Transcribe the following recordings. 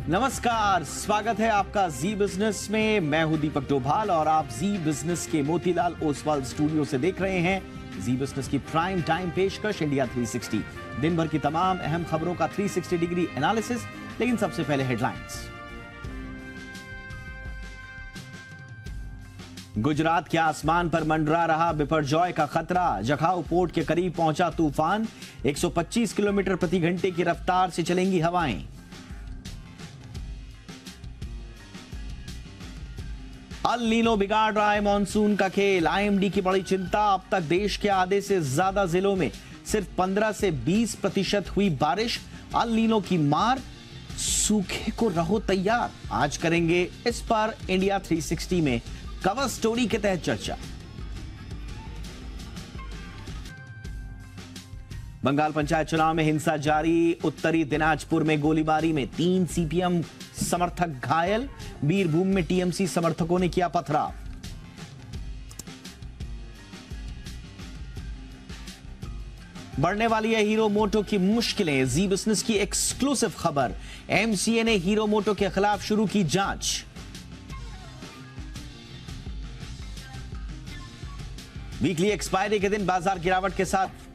नमस्कार, स्वागत है आपका जी बिजनेस में। मैं हूं दीपक डोभाल और आप जी बिजनेस के मोतीलाल ओसवाल स्टूडियो से देख रहे हैं जी बिजनेस की प्राइम टाइम पेशकश इंडिया 360। दिन भर की तमाम अहम खबरों का 360 डिग्री एनालिसिस। लेकिन सबसे पहले हेडलाइंस। गुजरात के आसमान पर मंडरा रहा बिपरजॉय का खतरा। जखाऊ पोर्ट के करीब पहुंचा तूफान। 125 किलोमीटर प्रति घंटे की रफ्तार से चलेंगी हवाएं। अल नीनो बिगाड़ रहा है मॉनसून का खेल। आईएमडी की बड़ी चिंता। अब तक देश के आधे से ज्यादा जिलों में सिर्फ 15 से 20% हुई बारिश। अल नीनो की मार, सूखे को रहो तैयार। आज करेंगे इस पर इंडिया 360 में कवर स्टोरी के तहत चर्चा। बंगाल पंचायत चुनाव में हिंसा जारी। उत्तरी दिनाजपुर में गोलीबारी में 3 सीपीएम समर्थक घायल। बीरभूम में टीएमसी समर्थकों ने किया पथराव। बढ़ने वाली है हीरो मोटो की मुश्किलें। जी बिजनेस की एक्सक्लूसिव खबर। एमसीए ने हीरो मोटो के खिलाफ शुरू की जांच। वीकली एक्सपायरी के दिन बाजार गिरावट के साथ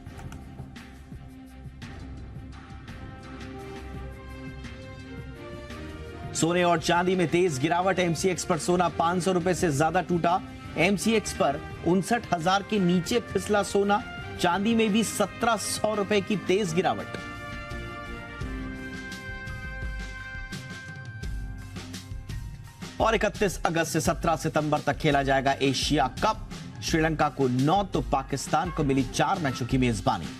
सोने और चांदी में तेज गिरावट। एमसीएक्स पर सोना 500 रुपए से ज्यादा टूटा। एमसीएक्स पर 59,000 के नीचे फिसला सोना। चांदी में भी 1700 रुपए की तेज गिरावट। और 31 अगस्त से 17 सितंबर तक खेला जाएगा एशिया कप। श्रीलंका को 9 तो पाकिस्तान को मिली 4 मैचों की मेजबानी।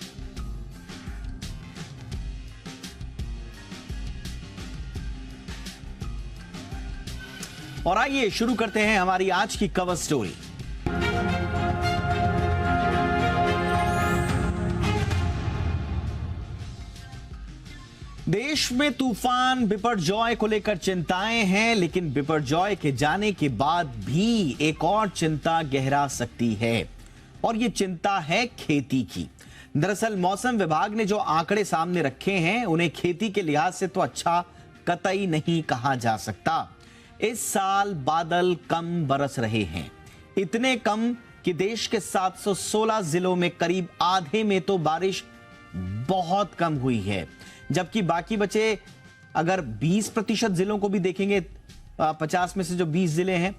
और आइए शुरू करते हैं हमारी आज की कवर स्टोरी। देश में तूफान बिपरजॉय को लेकर चिंताएं हैं, लेकिन बिपरजॉय के जाने के बाद भी एक और चिंता गहरा सकती है, और यह चिंता है खेती की। दरअसल मौसम विभाग ने जो आंकड़े सामने रखे हैं उन्हें खेती के लिहाज से तो अच्छा कतई नहीं कहा जा सकता। इस साल बादल कम बरस रहे हैं, इतने कम कि देश के 716 जिलों में करीब आधे में तो बारिश बहुत कम हुई है, जबकि बाकी बचे अगर 20% जिलों को भी देखेंगे, 50 में से जो 20 जिले हैं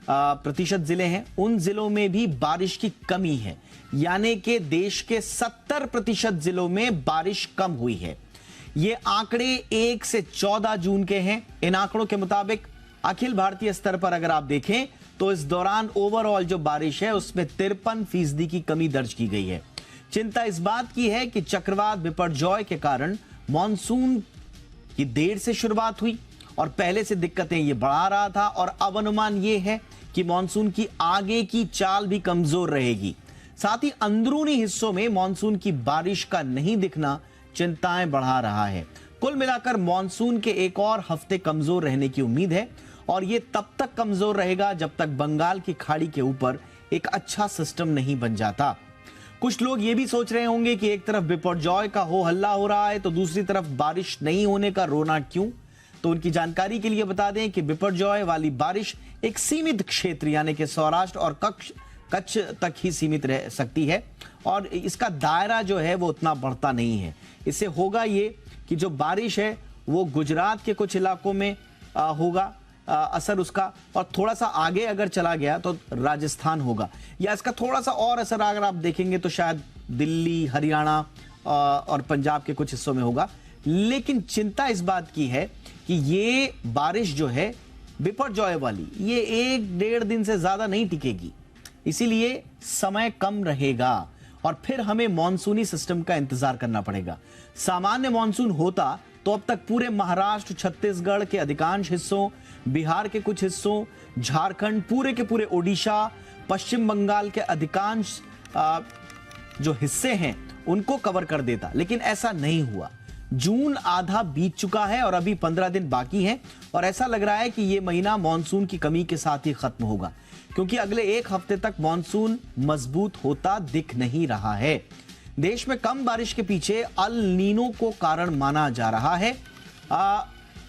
प्रतिशत जिले हैं, उन जिलों में भी बारिश की कमी है। यानी कि देश के 70% जिलों में बारिश कम हुई है। ये आंकड़े 1 से 14 जून के हैं। इन आंकड़ों के मुताबिक अखिल भारतीय स्तर पर अगर आप देखें तो इस दौरान ओवरऑल जो बारिश है उसमें 53% की कमी दर्ज की गई है। चिंता इस बात की है कि चक्रवात बिपरजॉय के कारण मॉनसून की देर से शुरुआत हुई और पहले से दिक्कतें ये बढ़ा रहा था, और अब अनुमान ये है कि मॉनसून की आगे की चाल भी कमजोर रहेगी। साथ ही अंदरूनी हिस्सों में मॉनसून की बारिश का नहीं दिखना चिंताएं बढ़ा रहा है। कुल मिलाकर मॉनसून के एक और हफ्ते कमजोर रहने की उम्मीद है, और यह तब तक कमजोर रहेगा जब तक बंगाल की खाड़ी के ऊपर एक अच्छा सिस्टम नहीं बन जाता। कुछ लोग ये भी सोच रहे होंगे कि एक तरफ बिपरजॉय का हो हल्ला हो रहा है तो दूसरी तरफ बारिश नहीं होने का रोना क्यों। तो उनकी जानकारी के लिए बता दें कि बिपरजॉय वाली बारिश एक सीमित क्षेत्र यानी कि सौराष्ट्र और कच्छ तक ही सीमित रह सकती है, और इसका दायरा जो है वो उतना बढ़ता नहीं है। इससे होगा ये कि जो बारिश है वो गुजरात के कुछ इलाकों में होगा असर उसका, और थोड़ा सा आगे अगर चला गया तो राजस्थान होगा, या इसका थोड़ा सा और असर अगर आप देखेंगे तो शायद दिल्ली, हरियाणा और पंजाब के कुछ हिस्सों में होगा। लेकिन चिंता इस बात की है कि ये बारिश जो है बिपरजॉय वाली, ये 1-1.5 दिन से ज्यादा नहीं टिकेगी, इसीलिए समय कम रहेगा और फिर हमें मॉनसूनी सिस्टम का इंतजार करना पड़ेगा। सामान्य मॉनसून होता तो अब तक पूरे महाराष्ट्र, छत्तीसगढ़ के अधिकांश हिस्सों, बिहार के कुछ हिस्सों, झारखंड, पूरे के पूरे ओडिशा, पश्चिम बंगाल के अधिकांश जो हिस्से हैं उनको कवर कर देता, लेकिन ऐसा नहीं हुआ। जून आधा बीत चुका है और अभी 15 दिन बाकी हैं, और ऐसा लग रहा है कि यह महीना मॉनसून की कमी के साथ ही खत्म होगा, क्योंकि अगले एक हफ्ते तक मॉनसून मजबूत होता दिख नहीं रहा है। देश में कम बारिश के पीछे अल नीनो को कारण माना जा रहा है,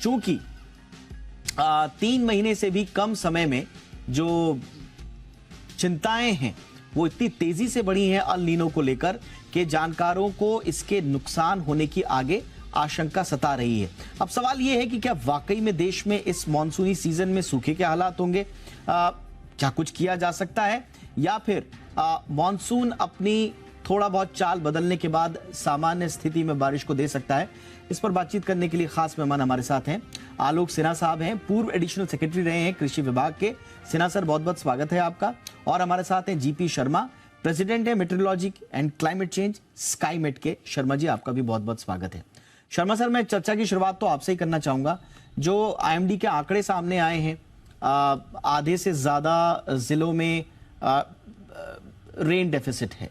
चूंकि 3 महीने से भी कम समय में जो चिंताएं हैं वो इतनी तेजी से बढ़ी हैं अल नीनो को लेकर कि जानकारों को इसके नुकसान होने की आगे आशंका सता रही है। अब सवाल यह है कि क्या वाकई में देश में इस मॉनसूनी सीजन में सूखे के हालात होंगे? क्या कुछ किया जा सकता है या फिर मॉनसून अपनी थोड़ा बहुत चाल बदलने के बाद सामान्य स्थिति में बारिश को दे सकता है? इस पर बातचीत करने के लिए खास मेहमान हमारे साथ हैं। आलोक सिन्हा साहब हैं, पूर्व एडिशनल सेक्रेटरी रहे हैं कृषि विभाग के। सिन्हा सर, बहुत बहुत स्वागत है आपका। और हमारे साथ हैं जीपी शर्मा, प्रेसिडेंट है metrology and climate change Skymet के। शर्मा जी, आपका भी बहुत बहुत स्वागत है। शर्मा सर, मैं चर्चा की शुरुआत तो आपसे ही करना चाहूंगा। जो आईएमडी के आंकड़े सामने आए हैं, आधे से ज्यादा जिलों में रेन डेफिसिट है,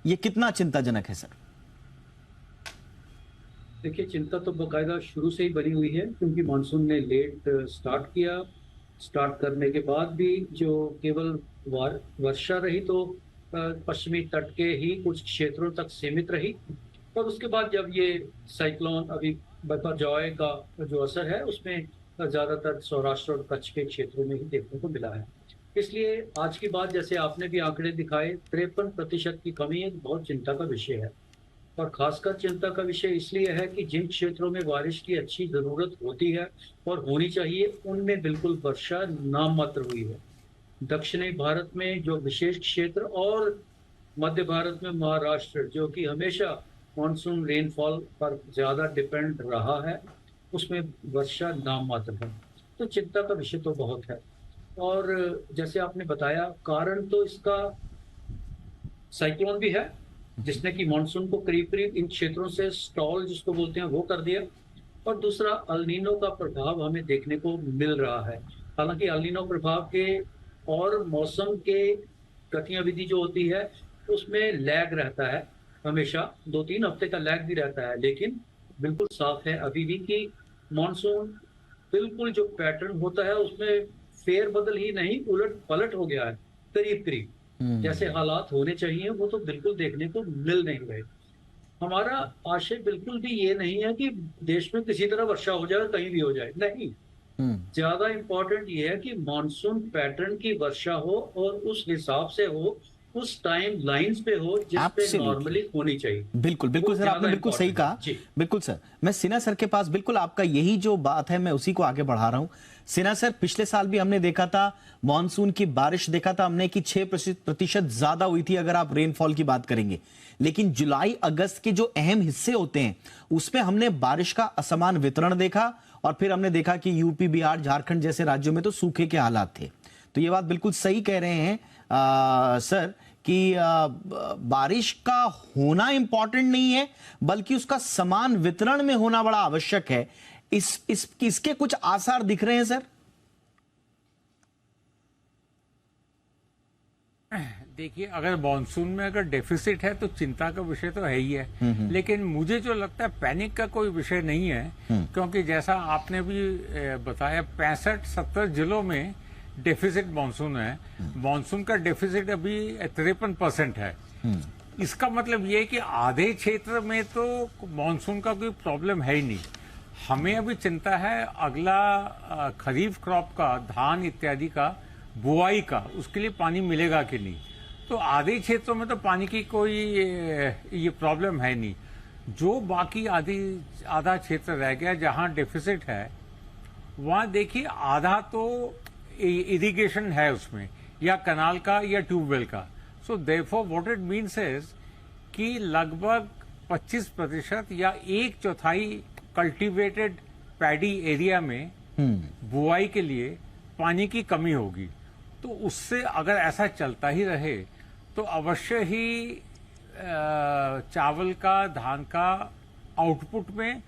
ये कितना चिंताजनक है सर? देखिए, चिंता तो बाकायदा शुरू से ही बनी हुई है, क्योंकि मानसून ने लेट स्टार्ट किया। स्टार्ट करने के बाद भी जो केवल वर्षा रही तो पश्चिमी तट के ही कुछ क्षेत्रों तक सीमित रही, और उसके बाद जब ये साइक्लोन अभी बिपरजॉय का जो असर है उसमें ज़्यादातर सौराष्ट्र और कच्छ के क्षेत्रों में ही देखने को मिला है। इसलिए आज की बात, जैसे आपने भी आंकड़े दिखाए, 53% की कमी एक बहुत चिंता का विषय है। और खासकर चिंता का विषय इसलिए है कि जिन क्षेत्रों में बारिश की अच्छी ज़रूरत होती है और होनी चाहिए, उनमें बिल्कुल वर्षा नाम मात्र हुई है। दक्षिणी भारत में जो विशेष क्षेत्र और मध्य भारत में महाराष्ट्र, जो कि हमेशा मानसून रेनफॉल पर ज़्यादा डिपेंड रहा है, उसमें वर्षा नाम मात्र है। तो चिंता का विषय तो बहुत है। और जैसे आपने बताया, कारण तो इसका साइक्लोन भी है, जिसने कि मानसून को करीब करीब इन क्षेत्रों से स्टॉल जिसको बोलते हैं वो कर दिया। और दूसरा, अल नीनो का प्रभाव हमें देखने को मिल रहा है। हालांकि अल नीनो प्रभाव के और मौसम के गतिविधि जो होती है उसमें लैग रहता है, हमेशा 2-3 हफ्ते का लैग भी रहता है, लेकिन बिल्कुल साफ है अभी भी कि मानसून बिल्कुल जो पैटर्न होता है उसमें फेरबदल ही नहीं, उलट पलट हो गया है करीब करीब। जैसे हालात होने चाहिए वो तो बिल्कुल देखने को मिल नहीं रहे। हमारा आशय बिल्कुल भी ये नहीं है कि देश में किसी तरह वर्षा हो जाए, कहीं भी हो जाए, नहीं। ज्यादा इंपॉर्टेंट ये है कि मॉनसून पैटर्न की वर्षा हो और उस हिसाब से हो, उस टाइम लाइंस पे हो जिस पे नॉर्मली होनी चाहिए। बिल्कुल बिल्कुल सर, आपने बिल्कुल सही कहा। बिल्कुल सर, मैं सिन्हा सर के पास बिल्कुल आपका यही जो बात है मैं उसी को आगे बढ़ा रहा हूं। सिन्हा सर, पिछले साल भी हमने देखा था, मॉनसून की बारिश देखा था हमने कि 6% ज्यादा हुई थी अगर आप रेनफॉल की बात करेंगे, लेकिन जुलाई अगस्त के जो अहम हिस्से होते हैं उसमें हमने बारिश का असमान वितरण देखा, और फिर हमने देखा कि यूपी, बिहार, झारखंड जैसे राज्यों में तो सूखे के हालात थे। तो ये बात बिल्कुल सही कह रहे हैं सर कि बारिश का होना इंपॉर्टेंट नहीं है, बल्कि उसका समान वितरण में होना बड़ा आवश्यक है। इसके कुछ आसार दिख रहे हैं सर? देखिए, अगर मानसून में अगर डेफिसिट है तो चिंता का विषय तो है ही है, लेकिन मुझे जो लगता है पैनिक का कोई विषय नहीं है, क्योंकि जैसा आपने भी बताया 65-70 जिलों में डेफिसिट मानसून है। मानसून का डेफिसिट अभी 53% है। इसका मतलब ये है कि आधे क्षेत्र में तो मानसून का कोई प्रॉब्लम है ही नहीं। हमें अभी चिंता है अगला खरीफ क्रॉप का, धान इत्यादि का बुआई का, उसके लिए पानी मिलेगा कि नहीं। तो आधे क्षेत्रों में तो पानी की कोई ये प्रॉब्लम है नहीं। जो बाकी आधा क्षेत्र रह गया जहां डेफिसिट है, वहां देखिए आधा तो इरिगेशन है उसमें, या कनाल का या ट्यूबवेल का। So therefore what it means is कि लगभग 25% या 1/4 कल्टीवेटेड पैडी एरिया में बुआई के लिए पानी की कमी होगी। तो उससे अगर ऐसा चलता ही रहे तो अवश्य ही चावल का, धान का आउटपुट में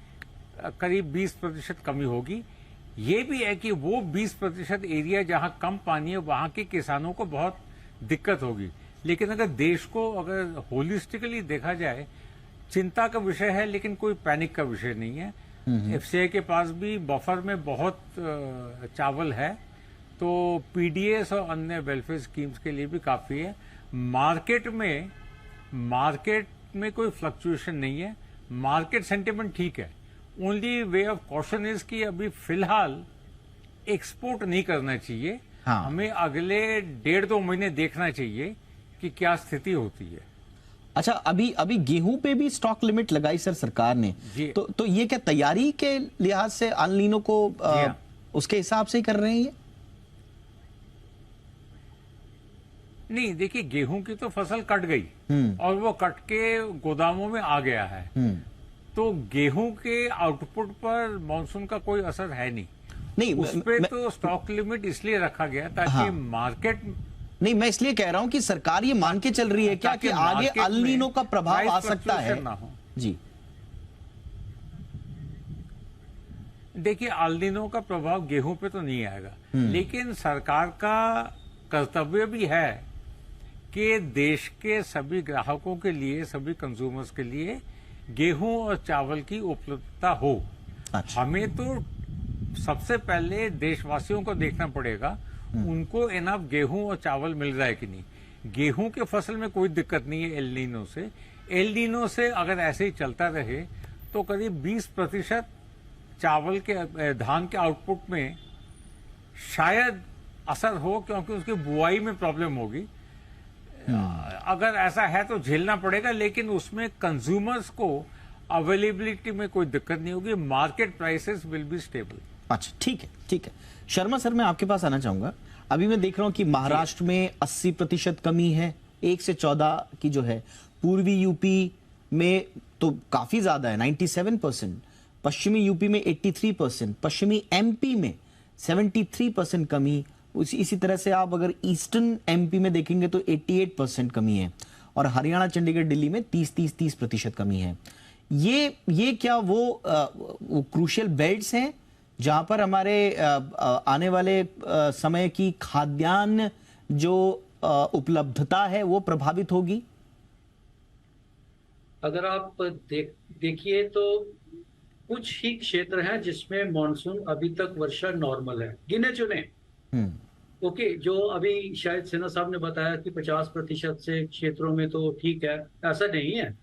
करीब 20% कमी होगी। ये भी है कि वो 20% एरिया जहां कम पानी है वहां के किसानों को बहुत दिक्कत होगी। लेकिन अगर देश को अगर होलिस्टिकली देखा जाए, चिंता का विषय है लेकिन कोई पैनिक का विषय नहीं है। एफसीआई के पास भी बफर में बहुत चावल है, तो पीडीएस और अन्य वेलफेयर स्कीम्स के लिए भी काफी है। मार्केट में कोई फ्लक्चुएशन नहीं है, मार्केट सेंटिमेंट ठीक है। Only way of caution is कि अभी फिलहाल एक्सपोर्ट नहीं करना चाहिए। हाँ। हमें अगले 1.5-2 महीने देखना चाहिए कि क्या स्थिति होती है। अच्छा, अभी गेहूं पे भी स्टॉक लिमिट लगाई सर सरकार ने, जी। तो ये क्या तैयारी के लिहाज से अल नीनो को हाँ। उसके हिसाब से ही कर रहे हैं ये? नहीं, देखिए, गेहूं की तो फसल कट गई और वो कट के गोदामों में आ गया है, तो गेहूं के आउटपुट पर मानसून का कोई असर है नहीं। उस पे तो स्टॉक लिमिट इसलिए रखा गया ताकि हाँ। मार्केट, नहीं, मैं इसलिए कह रहा हूं कि सरकार ये मान के चल रही है क्या कि आगे अल नीनो का प्रभाव आ सकता है? ना हो। जी, देखिए, अल नीनो का प्रभाव गेहूं पे तो नहीं आएगा, लेकिन सरकार का कर्तव्य भी है कि देश के सभी ग्राहकों के लिए, सभी कंज्यूमर्स के लिए गेहूं और चावल की उपलब्धता हो। अच्छा। हमें तो सबसे पहले देशवासियों को देखना पड़ेगा उनको इनफ गेहूं और चावल मिल रहा है कि नहीं। गेहूं के फसल में कोई दिक्कत नहीं है एल नीनो से। एल नीनो से अगर ऐसे ही चलता रहे तो करीब 20% चावल के, धान के आउटपुट में शायद असर हो, क्योंकि उसकी बुआई में प्रॉब्लम होगी। अगर ऐसा है तो झेलना पड़ेगा, लेकिन उसमें कंज्यूमर्स को अवेलेबिलिटी में कोई दिक्कत नहीं होगी। Market prices will be stable. अच्छा, ठीक है, ठीक है। शर्मा सर, मैं आपके पास आना चाहूंगा। अभी मैं देख रहा हूं कि महाराष्ट्र में 80% कमी है, 1 से 14 की जो है। पूर्वी यूपी में तो काफी ज्यादा है, 97%। पश्चिमी यूपी में 83%, पश्चिमी एमपी में 73% कमी। इसी तरह से आप अगर ईस्टर्न एमपी में देखेंगे तो 88% कमी है, और हरियाणा, चंडीगढ़, दिल्ली में 30% कमी है। ये क्या वो क्रूशियल बेल्ट्स हैं जहां पर हमारे आने वाले समय की खाद्यान्न जो उपलब्धता है वो प्रभावित होगी? अगर आप देखिए तो कुछ ही क्षेत्र हैं जिसमें मानसून अभी तक वर्षा नॉर्मल है, गिने चुने। ओके, जो अभी शायद सिन्हा साहब ने बताया कि 50% से क्षेत्रों में तो ठीक है, ऐसा नहीं है।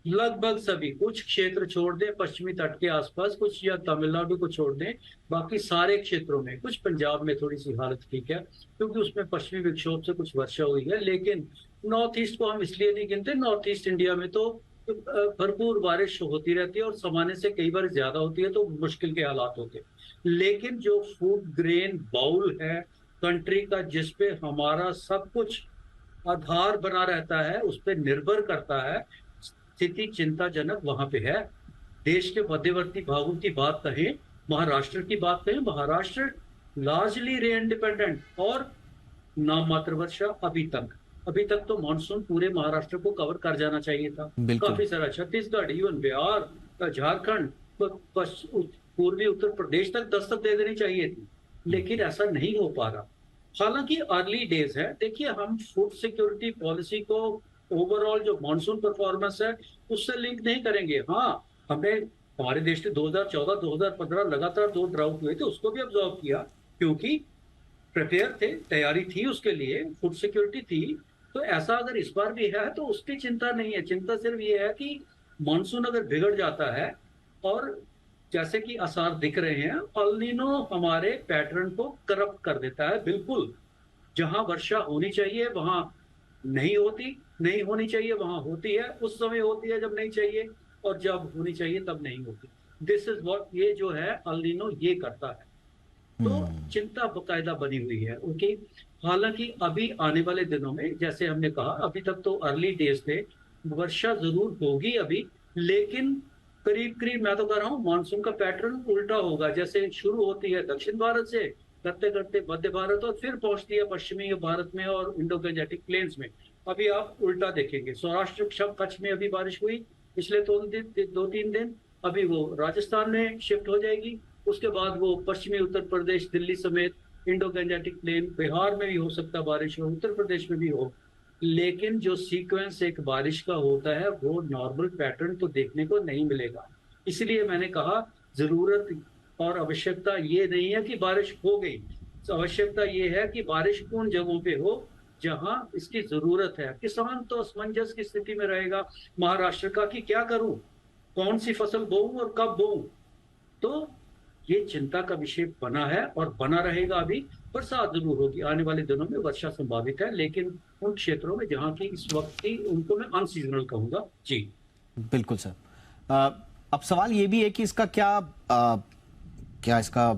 लगभग सभी, कुछ क्षेत्र छोड़ दें पश्चिमी तट के आसपास, कुछ या तमिलनाडु को छोड़ दें, बाकी सारे क्षेत्रों में, कुछ पंजाब में थोड़ी सी हालत ठीक है क्योंकि उसमें पश्चिमी विक्षोभ से कुछ वर्षा हुई है। लेकिन नॉर्थ ईस्ट को हम इसलिए नहीं गिनते, नॉर्थ ईस्ट इंडिया में तो भरपूर बारिश होती रहती है और सामान्य से कई बार ज्यादा होती है, तो मुश्किल के हालात होते हैं। लेकिन जो फूड ग्रेन बाउल है कंट्री का, जिसपे हमारा सब कुछ आधार बना रहता है, उस पर निर्भर करता है, स्थिति चिंताजनक वहां पे है। देश के मध्यवर्ती भागों की बात कहें, महाराष्ट्र की बात कहें, महाराष्ट्र लार्जली रेन डिपेंडेंट और नाम मात्र वर्षा अभी तक तो मानसून पूरे महाराष्ट्र को कवर कर जाना चाहिए था। काफी सारा छत्तीसगढ़, इवन बिहार, झारखंड, पूर्वी उत्तर प्रदेश तक दस्तक दे देनी चाहिए थी, लेकिन ऐसा नहीं हो पा रहा। हालांकि अर्ली डेज है। देखिए, हम फूड सिक्योरिटी पॉलिसी को ओवरऑल जो मानसून परफॉर्मेंस है उससे लिंक नहीं करेंगे। हाँ, हमने हमारे देश के 2014-2015 लगातार 2 ड्राउट हुए थे, उसको भी ऑब्जर्व किया क्योंकि प्रिपेयर थे, तैयारी थी, उसके लिए फूड सिक्योरिटी थी। तो ऐसा अगर इस बार भी है तो उसकी चिंता नहीं है। चिंता सिर्फ ये है कि मानसून अगर बिगड़ जाता है, और जैसे कि आसार दिख रहे हैं, अल नीनो हमारे पैटर्न को करप्ट कर देता है। बिल्कुल, जहां वर्षा होनी चाहिए वहां नहीं होती, नहीं होनी चाहिए वहां होती है, उस समय होती है जब नहीं चाहिए, और जब होनी चाहिए तब नहीं होती। दिस इज व्हाट ये जो है अल नीनो ये करता है। तो चिंता बकायदा बनी हुई है उनकी। हालांकि अभी आने वाले दिनों में, जैसे हमने कहा, अभी तक तो अर्ली डेज थे, वर्षा जरूर होगी अभी, लेकिन करीब करीब मैं तो कह रहा हूँ मानसून का पैटर्न उल्टा होगा। जैसे शुरू होती है दक्षिण भारत से, करते करते मध्य भारत, और फिर पहुंचती है पश्चिमी भारत में और इंडो गंजेटिक प्लेन्स में। अभी आप उल्टा देखेंगे, सौराष्ट्र कच्छ में अभी बारिश हुई पिछले 2-3 दिन, अभी वो राजस्थान में शिफ्ट हो जाएगी, उसके बाद वो पश्चिमी उत्तर प्रदेश, दिल्ली समेत इंडो गंजेटिक प्लेन, बिहार में भी हो सकता है बारिश हो, उत्तर प्रदेश में भी हो। लेकिन जो सीक्वेंस एक बारिश का होता है वो नॉर्मल पैटर्न तो देखने को नहीं मिलेगा। इसलिए मैंने कहा जरूरत और आवश्यकता ये नहीं है कि बारिश हो गई, आवश्यकता ये है कि बारिश उन जगहों पे हो जहां इसकी जरूरत है। किसान तो असमंजस की स्थिति में रहेगा महाराष्ट्र का कि क्या करूं, कौन सी फसल बोऊं और कब बोऊं। तो ये चिंता का विषय बना है और बना रहेगा। अभी बरसात जरूर होगी, आने वाले दिनों में वर्षा संभावित है, लेकिन उन क्षेत्रों में जहां की इस वक्त की, उनको मैं अनसीजनल कहूंगा जी। बिल्कुल सर। अब सवाल ये भी है कि इसका क्या इसका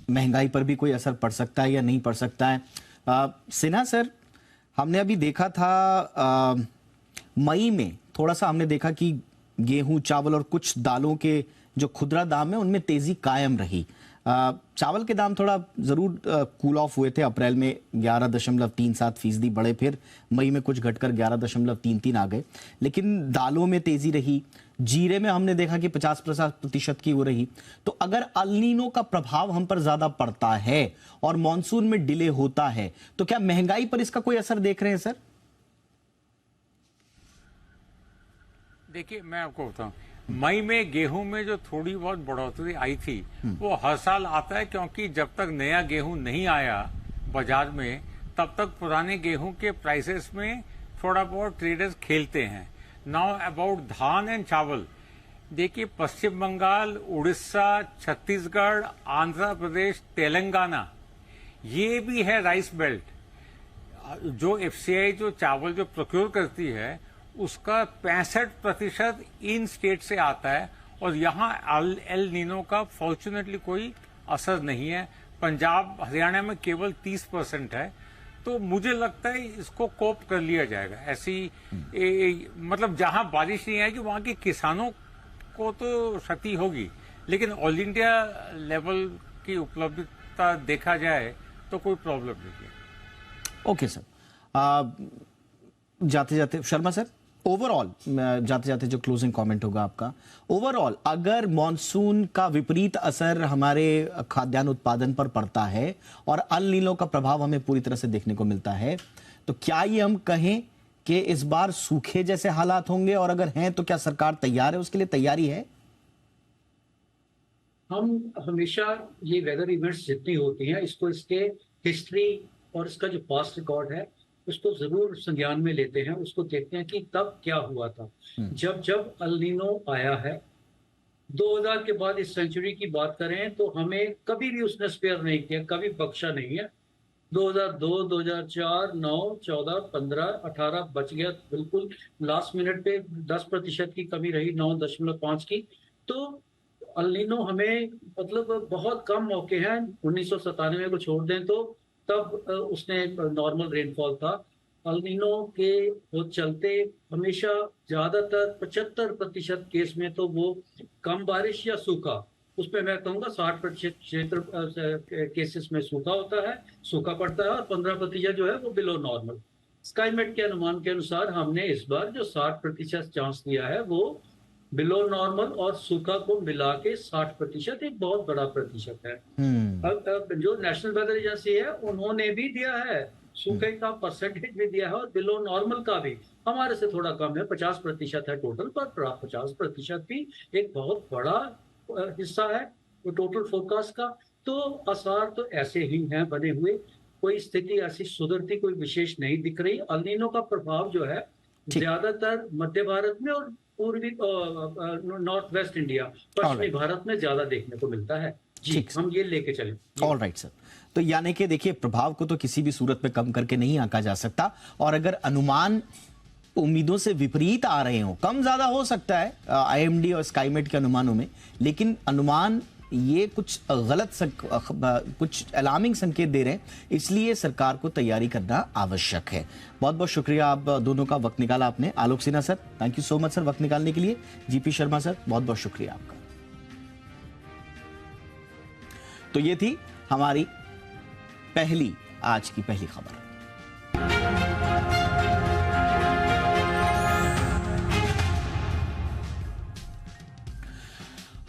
महंगाई पर भी कोई असर पड़ सकता है या नहीं पड़ सकता है। सिन्हा सर, हमने अभी देखा था मई में थोड़ा सा हमने देखा कि गेहूं, चावल और कुछ दालों के जो खुदरा दाम है उनमें तेजी कायम रही। चावल के दाम थोड़ा जरूर कूल ऑफ हुए थे, अप्रैल में 11.37% बढ़े, फिर मई में कुछ घटकर 11.33 आ गए, लेकिन दालों में तेजी रही। जीरे में हमने देखा कि 50% की हो रही। तो अगर अल नीनो का प्रभाव हम पर ज्यादा पड़ता है और मॉनसून में डिले होता है तो क्या महंगाई पर इसका कोई असर देख रहे हैं सर? देखिए, मैं आपको बताऊं, मई में गेहूं में जो थोड़ी बहुत बढ़ोतरी आई थी वो हर साल आता है, क्योंकि जब तक नया गेहूं नहीं आया बाजार में तब तक पुराने गेहूं के प्राइसेस में थोड़ा बहुत ट्रेडर्स खेलते हैं। नाउ अबाउट धान एंड चावल, देखिए पश्चिम बंगाल, उड़ीसा, छत्तीसगढ़, आंध्र प्रदेश, तेलंगाना, ये भी है राइस बेल्ट। जो एफसीआई जो चावल जो प्रोक्योर करती है उसका 65% इन स्टेट से आता है, और यहाँ एल नीनो का फॉर्चुनेटली कोई असर नहीं है। पंजाब, हरियाणा में केवल 30% है। तो मुझे लगता है इसको कोप कर लिया जाएगा। ऐसी मतलब जहां बारिश नहीं आएगी वहां के किसानों को तो क्षति होगी, लेकिन ऑल इंडिया लेवल की उपलब्धता देखा जाए तो कोई प्रॉब्लम नहीं है। Okay sir. जाते जाते शर्मा सर, ओवरऑल जाते जाते जो क्लोजिंग कमेंट होगा आपका, ओवरऑल अगर मॉनसून का विपरीत असर हमारे खाद्यान्न उत्पादन पर पड़ता है और अल नीनो का प्रभाव हमें पूरी तरह से देखने को मिलता है, तो क्या ये हम कहें कि इस बार सूखे जैसे हालात होंगे, और अगर हैं तो क्या सरकार तैयार है, उसके लिए तैयारी है? हम हमेशा ये वेदर इवेंट्स जितनी होती हैं, इसको इसके हिस्ट्री और इसका जो पास्ट रिकॉर्ड है उसको जरूर संज्ञान में लेते हैं, उसको देखते हैं कि तब क्या हुआ था। जब जब अल नीनो आया है 2000 के बाद, इस सेंचुरी की बात करें तो हमें कभी भी उसने स्पेयर नहीं किया, कभी बख्शा नहीं है। 2002, 2004, 9, 14, 15, 18 बच गया बिल्कुल, लास्ट मिनट पे 10% की कमी रही, 9.5 की। तो अल नीनो हमें मतलब बहुत कम मौके हैं, 1997 को छोड़ दें तो तब उसने नॉर्मल रेनफॉल था। अल नीनो के वो चलते हमेशा ज्यादातर 75% केस में तो वो कम बारिश या सूखा, उसमें मैं कहूँगा 60% क्षेत्र केसेस में सूखा होता है, सूखा पड़ता है, और 15% जो है वो बिलो नॉर्मल। स्काईमेट के अनुमान के अनुसार हमने इस बार जो 60% चांस दिया है वो बिलो नॉर्मल और सूखा को मिला के 60%, एक बहुत बड़ा प्रतिशत है। अब जो नेशनल वेदर एजेंसी है उन्होंने भी दिया है, सूखे का परसेंटेज भी दिया है और बिलो नॉर्मल का भी हमारे से थोड़ा कम है, 50% है टोटल, पर 50% भी एक बहुत बड़ा हिस्सा है टोटल फोरकास्ट का। तो आसार तो ऐसे ही हैं बने हुए, कोई स्थिति ऐसी सुधरती कोई विशेष नहीं दिख रही। अल नीनो का प्रभाव जो है ज्यादातर मध्य भारत में और पूर्वी नॉर्थ वेस्ट इंडिया, पश्चिमी भारत में ज्यादा देखने को मिलता है जी। हम ये लेके चले। All right sir. तो यानी कि देखिए, प्रभाव को तो किसी भी सूरत में कम करके नहीं आंका जा सकता, और अगर अनुमान उम्मीदों से विपरीत आ रहे हो, कम ज्यादा हो सकता है आईएमडी और स्काईमेट के अनुमानों में, लेकिन अनुमान ये कुछ गलत कुछ अलार्मिंग संकेत दे रहे हैं, इसलिए सरकार को तैयारी करना आवश्यक है। बहुत बहुत शुक्रिया आप दोनों का, वक्त निकाला आपने। Alok Sinha sir, thank you so much sir वक्त निकालने के लिए। जीपी शर्मा सर, बहुत बहुत शुक्रिया आपका। तो ये थी हमारी आज की पहली खबर।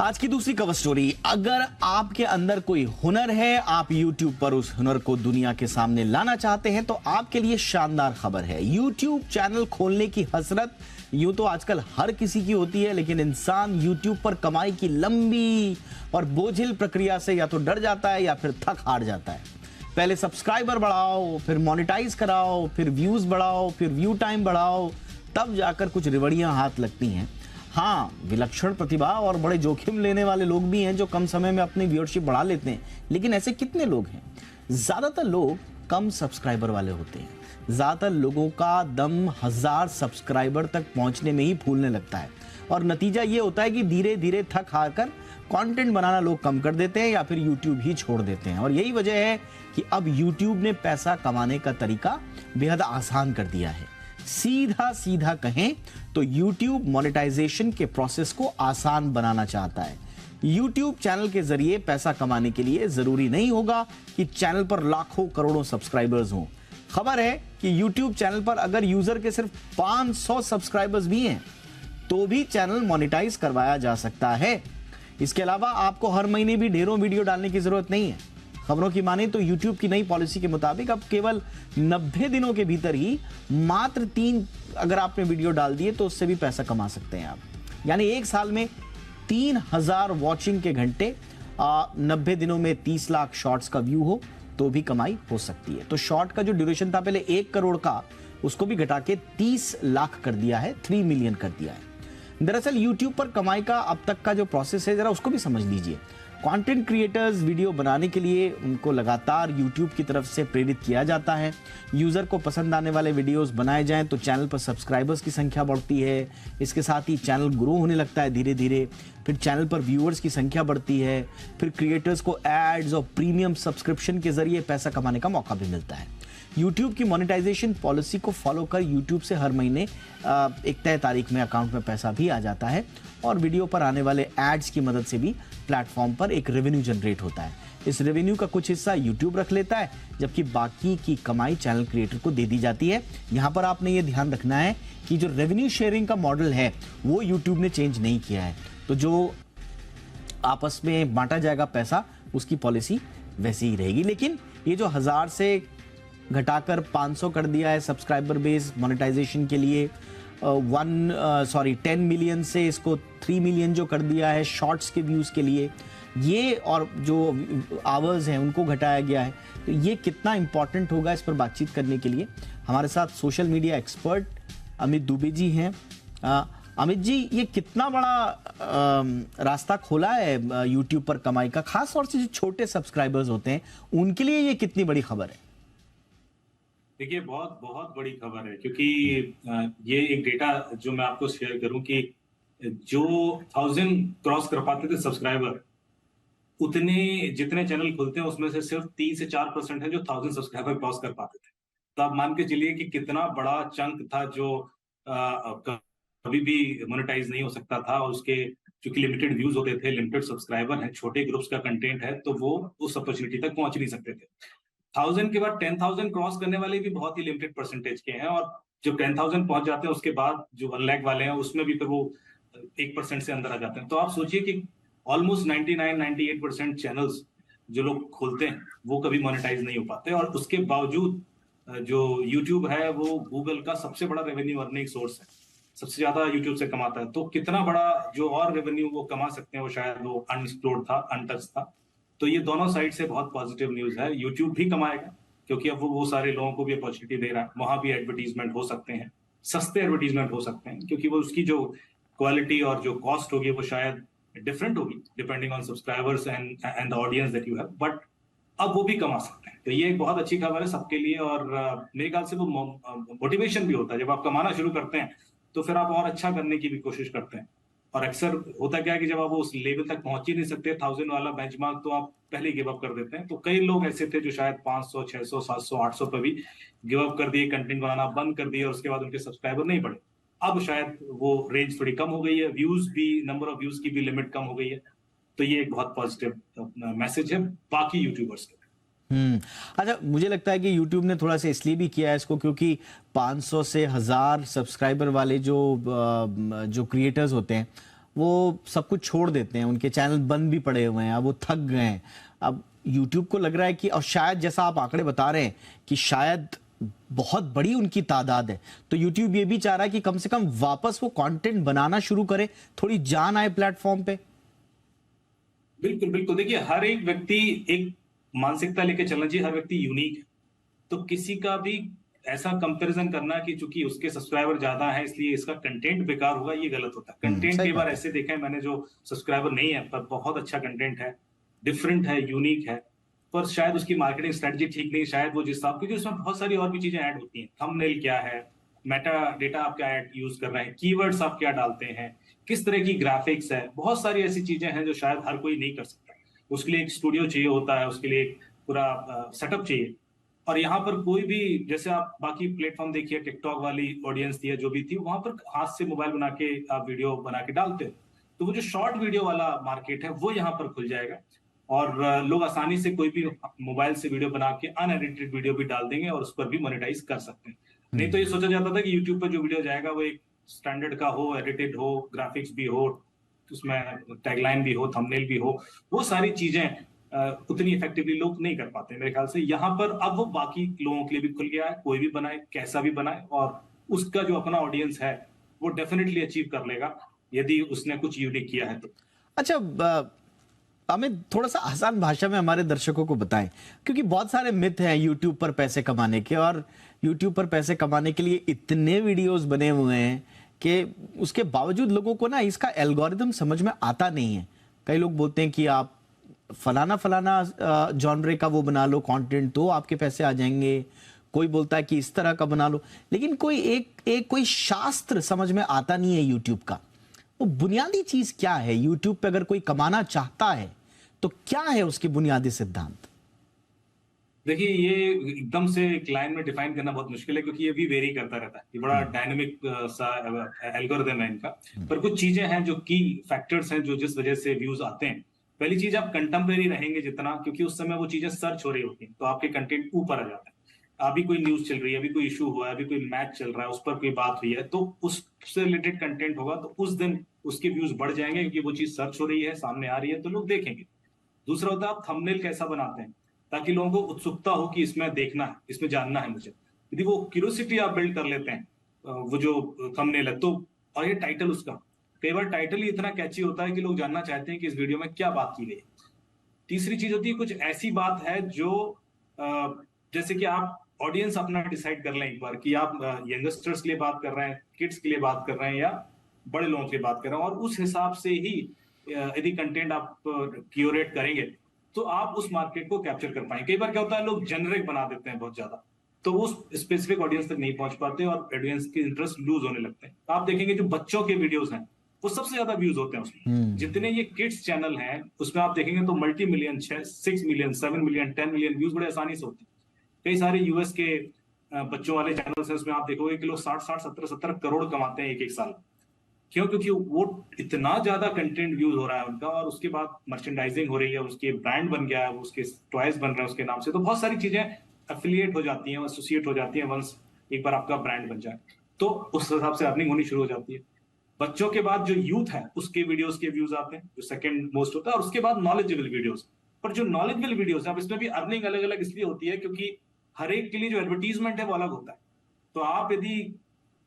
आज की दूसरी कवर स्टोरी, अगर आपके अंदर कोई हुनर है, आप YouTube पर उस हुनर को दुनिया के सामने लाना चाहते हैं, तो आपके लिए शानदार खबर है। YouTube चैनल खोलने की हसरत यूं तो आजकल हर किसी की होती है, लेकिन इंसान YouTube पर कमाई की लंबी और बोझिल प्रक्रिया से या तो डर जाता है या फिर थक हार जाता है। पहले सब्सक्राइबर बढ़ाओ, फिर मोनेटाइज कराओ, फिर व्यूज बढ़ाओ, फिर व्यू टाइम बढ़ाओ, तब जाकर कुछ रिवड़ियां हाथ लगती हैं। हाँ, विलक्षण प्रतिभा और बड़े जोखिम लेने वाले लोग भी हैं जो कम समय में अपनी व्यूअरशिप बढ़ा लेते हैं, लेकिन ऐसे कितने लोग हैं? ज्यादातर लोग कम सब्सक्राइबर वाले होते हैं। ज्यादातर लोगों का दम 1000 सब्सक्राइबर तक पहुंचने में ही फूलने लगता है और नतीजा ये होता है कि धीरे धीरे थक हार कर कंटेंट बनाना लोग कम कर देते हैं या फिर YouTube ही छोड़ देते हैं। और यही वजह है कि अब YouTube ने पैसा कमाने का तरीका बेहद आसान कर दिया है। सीधा सीधा कहें तो YouTube मोनेटाइजेशन के प्रोसेस को आसान बनाना चाहता है। YouTube चैनल के जरिए पैसा कमाने के लिए जरूरी नहीं होगा कि चैनल पर लाखों करोड़ों सब्सक्राइबर्स हों। खबर है कि YouTube चैनल पर अगर यूजर के सिर्फ 500 सब्सक्राइबर्स भी हैं तो भी चैनल मोनेटाइज करवाया जा सकता है। इसके अलावा आपको हर महीने भी ढेरों वीडियो डालने की जरूरत नहीं है। खबरों की माने तो YouTube की नई पॉलिसी के मुताबिक अब केवल 90 दिनों के भीतर ही मात्र 3 अगर आपने वीडियो डाल दिए तो उससे भी पैसा कमा सकते हैं आप। यानी एक साल में 3000 वॉचिंग के घंटे, 90 दिनों में 30 लाख शॉर्ट्स का व्यू हो तो भी कमाई हो सकती है। तो शॉर्ट का जो ड्यूरेशन था पहले 1 करोड़ का, उसको भी घटा के 30 लाख कर दिया है, 3 मिलियन कर दिया है। दरअसल YouTube पर कमाई का अब तक का जो प्रोसेस है जरा उसको भी समझ लीजिए। कंटेंट क्रिएटर्स वीडियो बनाने के लिए उनको लगातार YouTube की तरफ से प्रेरित किया जाता है। यूजर को पसंद आने वाले वीडियोस बनाए जाएं तो चैनल पर सब्सक्राइबर्स की संख्या बढ़ती है। इसके साथ ही चैनल ग्रो होने लगता है धीरे धीरे। फिर चैनल पर व्यूअर्स की संख्या बढ़ती है। फिर क्रिएटर्स को एड्स और प्रीमियम सब्सक्रिप्शन के जरिए पैसा कमाने का मौका भी मिलता है। YouTube की मोनेटाइजेशन पॉलिसी को फॉलो कर YouTube से हर महीने एक तय तारीख में अकाउंट में पैसा भी आ जाता है और वीडियो पर आने वाले एड्स की मदद से भी प्लेटफॉर्म पर एक रेवेन्यू जनरेट होता है। इस रेवेन्यू का कुछ हिस्सा YouTube रख लेता है, जबकि बाकी की कमाई चैनल क्रिएटर को दे दी जाती है। यहाँ पर आपने ये ध्यान रखना है कि जो रेवेन्यू शेयरिंग का मॉडल है वो YouTube ने चेंज नहीं किया है। तो जो आपस में बांटा जाएगा पैसा, उसकी पॉलिसी वैसी ही रहेगी। लेकिन ये जो 1000 से घटाकर 500 कर दिया है सब्सक्राइबर बेस मोनेटाइजेशन के लिए, 10 मिलियन से इसको 3 मिलियन जो कर दिया है शॉर्ट्स के व्यूज के लिए, ये और जो आवर्स हैं उनको घटाया गया है, तो ये कितना इंपॉर्टेंट होगा इस पर बातचीत करने के लिए हमारे साथ social media expert Amit Dubey ji हैं। अमित जी, ये कितना बड़ा रास्ता खोला है यूट्यूब पर कमाई का, खास तौर से जो छोटे सब्सक्राइबर्स होते हैं उनके लिए ये कितनी बड़ी खबर है? देखिए, बहुत बहुत बड़ी खबर है, क्योंकि ये एक डेटा जो मैं आपको शेयर करूं कि जो 1000 क्रॉस कर पाते थे सब्सक्राइबर, उतने जितने चैनल खुलते हैं उसमें से सिर्फ 3 से 4% है जो 1000 सब्सक्राइबर क्रॉस कर पाते थे। तो आप मान के चलिए कि कितना बड़ा चंक था जो कभी भी मोनेटाइज नहीं हो सकता था। और उसके चूंकि लिमिटेड व्यूज होते थे, लिमिटेड सब्सक्राइबर हैं, छोटे ग्रुप्स का कंटेंट है, तो वो उस अपॉर्चुनिटी तक पहुंच नहीं सकते थे। 1000 के बाद 10,000 क्रॉस करने वाले भी बहुत ही लिमिटेड परसेंटेज के हैं, और जब 10,000 पहुंच जाते हैं उसके बाद जो 1 लाख वाले हैं उसमें भी फिर वो 1% से अंदर आ जाते हैं। तो आप सोचिए कि ऑलमोस्ट 99-98% चैनल्स जो लोग खोलते हैं वो कभी मोनेटाइज नहीं हो पाते, और उसके बावजूद जो यूट्यूब है वो गूगल का सबसे बड़ा रेवेन्यू अर्निंग सोर्स है, सबसे ज्यादा यूट्यूब से कमाता है। तो कितना बड़ा जो और रेवेन्यू वो कमा सकते हैं वो शायद वो अनएक्सप्लोर्ड था, अनटच था। तो ये दोनों साइड से बहुत पॉजिटिव न्यूज है। यूट्यूब भी कमाएगा क्योंकि अब वो सारे लोगों को भी अपॉर्चुनिटी दे रहा है, वहां भी एडवर्टीजमेंट हो सकते हैं, सस्ते एडवर्टीजमेंट हो सकते हैं, क्योंकि वो उसकी जो क्वालिटी और जो कॉस्ट होगी वो शायद डिफरेंट होगी depending on subscribers and the audience that you have, but अब वो भी कमा सकते हैं। तो ये एक बहुत अच्छी खबर है सबके लिए, और मेरे ख्याल से वो मोटिवेशन भी होता है। जब आप कमाना शुरू करते हैं तो फिर आप और अच्छा करने की भी कोशिश करते हैं। और अक्सर होता क्या है कि जब आप उस लेवल तक पहुंच ही नहीं सकते 1000 वाला बेंचमार्क, तो आप पहले गिव अप कर देते हैं। तो कई लोग ऐसे थे जो शायद 500, 600, 700, 800 पर भी गिव अप कर दिए, कंटेंट बनाना बंद कर दिए, और उसके बाद उनके सब्सक्राइबर नहीं बढ़े। अब शायद वो रेंज थोड़ी कम हो गई है, व्यूज भी, नंबर ऑफ व्यूज की भी लिमिट कम हो गई है। तो ये एक बहुत पॉजिटिव मैसेज है बाकी यूट्यूबर्स के। अच्छा, मुझे लगता है कि YouTube ने थोड़ा सा इसलिए भी किया है इसको क्योंकि 500 से 1000 सब्सक्राइबर वाले जो क्रिएटर्स होते हैं वो सब कुछ छोड़ देते हैं, उनके चैनल बंद भी पड़े हुए हैं, अब वो थक गए हैं। अब YouTube को लग रहा है कि, और शायद जैसा आप आंकड़े बता रहे हैं कि शायद बहुत बड़ी उनकी तादाद है, तो YouTube ये भी चाह रहा है कि कम से कम वापस वो कंटेंट बनाना शुरू करे, थोड़ी जान आए प्लेटफॉर्म पे। बिल्कुल बिल्कुल, देखिए हर एक व्यक्ति एक मानसिकता लेके चलना चाहिए, हर व्यक्ति यूनिक है। तो किसी का भी ऐसा कंपैरिजन करना कि चूंकि उसके सब्सक्राइबर ज्यादा है इसलिए इसका कंटेंट बेकार होगा, ये गलत होता है। कंटेंट सही कई बार बात है। ऐसे देखा है मैंने जो सब्सक्राइबर नहीं है पर बहुत अच्छा कंटेंट है, डिफरेंट है, यूनिक है, पर शायद उसकी मार्केटिंग स्ट्रेटजी ठीक नहीं, शायद वो जिस हिसाब, क्योंकि उसमें बहुत सारी और भी चीजें ऐड होती हैं। थंबनेल क्या है, मेटा डेटा आप क्या यूज कर रहे हैं, कीवर्ड्स आप क्या डालते हैं, किस तरह की ग्राफिक्स है, बहुत सारी ऐसी चीजें हैं जो शायद हर कोई नहीं कर सकता। उसके लिए एक स्टूडियो चाहिए होता है, उसके लिए एक पूरा सेटअप चाहिए। और यहाँ पर कोई भी, जैसे आप बाकी प्लेटफॉर्म देखिए, टिकटॉक वाली ऑडियंस थी या जो भी थी, वहां पर हाथ से मोबाइल बना के आप वीडियो बना के डालते हो, तो वो जो शॉर्ट वीडियो वाला मार्केट है वो यहाँ पर खुल जाएगा और लोग आसानी से कोई भी मोबाइल से वीडियो बना के अनएडिटेड वीडियो भी डाल देंगे और उस पर भी मोनेटाइज कर सकते हैं। नहीं तो ये सोचा जाता था कि यूट्यूब पर जो वीडियो जाएगा वो एक स्टैंडर्ड का हो, एडिटेड हो, ग्राफिक्स भी हो, उसमें टैगलाइन भी हो, थंबनेल भी हो, वो सारी चीजें उतनी इफेक्टिवली लोग नहीं कर पाते मेरे ख्याल से। यहाँ पर अब वो बाकी लोगों के लिए भी खुल गया है, कोई भी बनाए, कैसा भी बनाए, और उसका जो अपना ऑडियंस है वो डेफिनेटली अचीव कर लेगा यदि उसने कुछ यूनिक किया है तो। अच्छा, हमें थोड़ा सा आसान भाषा में हमारे दर्शकों को बताएं, क्योंकि बहुत सारे मिथ हैं यूट्यूब पर पैसे कमाने के, और यूट्यूब पर पैसे कमाने के लिए इतने वीडियोस बने हुए हैं कि उसके बावजूद लोगों को ना इसका एल्गोरिदम समझ में आता नहीं है। कई लोग बोलते हैं कि आप फलाना जॉनरे का वो बना लो कंटेंट तो आपके पैसे आ जाएंगे, कोई बोलता है कि इस तरह का बना लो, लेकिन कोई शास्त्र समझ में आता नहीं है यूट्यूब का। वो बुनियादी चीज क्या है यूट्यूब पे? अगर कोई कमाना चाहता है तो क्या है उसके बुनियादी सिद्धांत? देखिए, ये एकदम से एक लाइन में डिफाइन करना बहुत मुश्किल है, क्योंकि ये भी वेरी करता रहता है। ये बड़ा डायनेमिक सा एल्गोरिदम है इनका। पर कुछ चीजें हैं जो की फैक्टर्स हैं जो जिस वजह से व्यूज आते हैं। पहली चीज, आप कंटेम्प्रेरी रहेंगे जितना, क्योंकि उस समय वो चीजें सर्च हो रही होती हैं तो आपके कंटेंट ऊपर आ जाते हैं। अभी कोई न्यूज चल रही है, अभी कोई इशू हुआ है, अभी कोई मैच चल रहा है, उस पर कोई बात हुई है, तो उससे रिलेटेड कंटेंट होगा तो उस दिन उसके व्यूज बढ़ जाएंगे, क्योंकि वो चीज सर्च हो रही है, सामने आ रही है, तो लोग देखेंगे। दूसरा होता है आप थंबनेल कैसा बनाते हैं, ताकि लोगों को उत्सुकता हो कि इसमें देखना है, इसमें जानना है मुझे। यदि वो क्यूरियोसिटी आप बिल्ड कर लेते हैं, वो जो थंबनेल है, तो और ये टाइटल उसका, कई बार टाइटल ही इतना कैची होता है कि लोग जानना चाहते हैं कि इस वीडियो में क्या बात की गई है। तीसरी चीज होती है कुछ ऐसी बात है जो जैसे कि आप ऑडियंस अपना डिसाइड कर लें एक बार कि आप यंगस्टर्स के लिए बात कर रहे हैं, किड्स के लिए बात कर रहे हैं, या बड़े लोगों के लिए बात कर रहे हैं, और उस हिसाब से ही यदि कंटेंट आप क्यूरेट करेंगे तो आप उस मार्केट को कैप्चर कर पाएंगे। कई बार क्या होता है, लोग जेनरिक बना देते हैं बहुत ज्यादा, तो वो स्पेसिफिक ऑडियंस तक नहीं पहुंच पाते और ऑडियंस के इंटरेस्ट लूज होने लगते हैं। आप देखेंगे जो बच्चों के वीडियोस हैं वो सबसे ज्यादा व्यूज होते हैं उसमें। जितने ये किड्स चैनल हैं उसमें आप देखेंगे तो multi million, 6 million, 7 million, 10 million views बड़े आसानी से होते हैं। कई सारे यूएस के बच्चों वाले चैनल्स हैं, उसमें आप देखोगे कि लोग 60 70 करोड़ कमाते हैं एक साल। क्यों? क्योंकि वो इतना ज्यादा कंटेंट व्यूज हो रहा है उनका, और उसके बाद मर्चेंडाइजिंग हो रही है, उसके ब्रांड बन गया है, उसके टॉयज बन रहे हैं उसके नाम से, तो बहुत सारी चीजें एफिलिएट हो जाती हैं, एसोसिएट हो जाती हैं। वंस एक बार आपका ब्रांड बन जाए तो उस हिसाब से अर्निंग होनी शुरू हो जाती है। बच्चों के बाद जो यूथ है उसके वीडियोस के व्यूज आते हैं, जो सेकंड मोस्ट होता है, और उसके बाद नॉलेजेबल वीडियोस। पर जो नॉलेजेबल वीडियोस है, अब इसमें भी अर्निंग अलग अलग इसलिए होती है क्योंकि हर एक के लिए जो एडवर्टीजमेंट है वो अलग होता है। तो आप यदि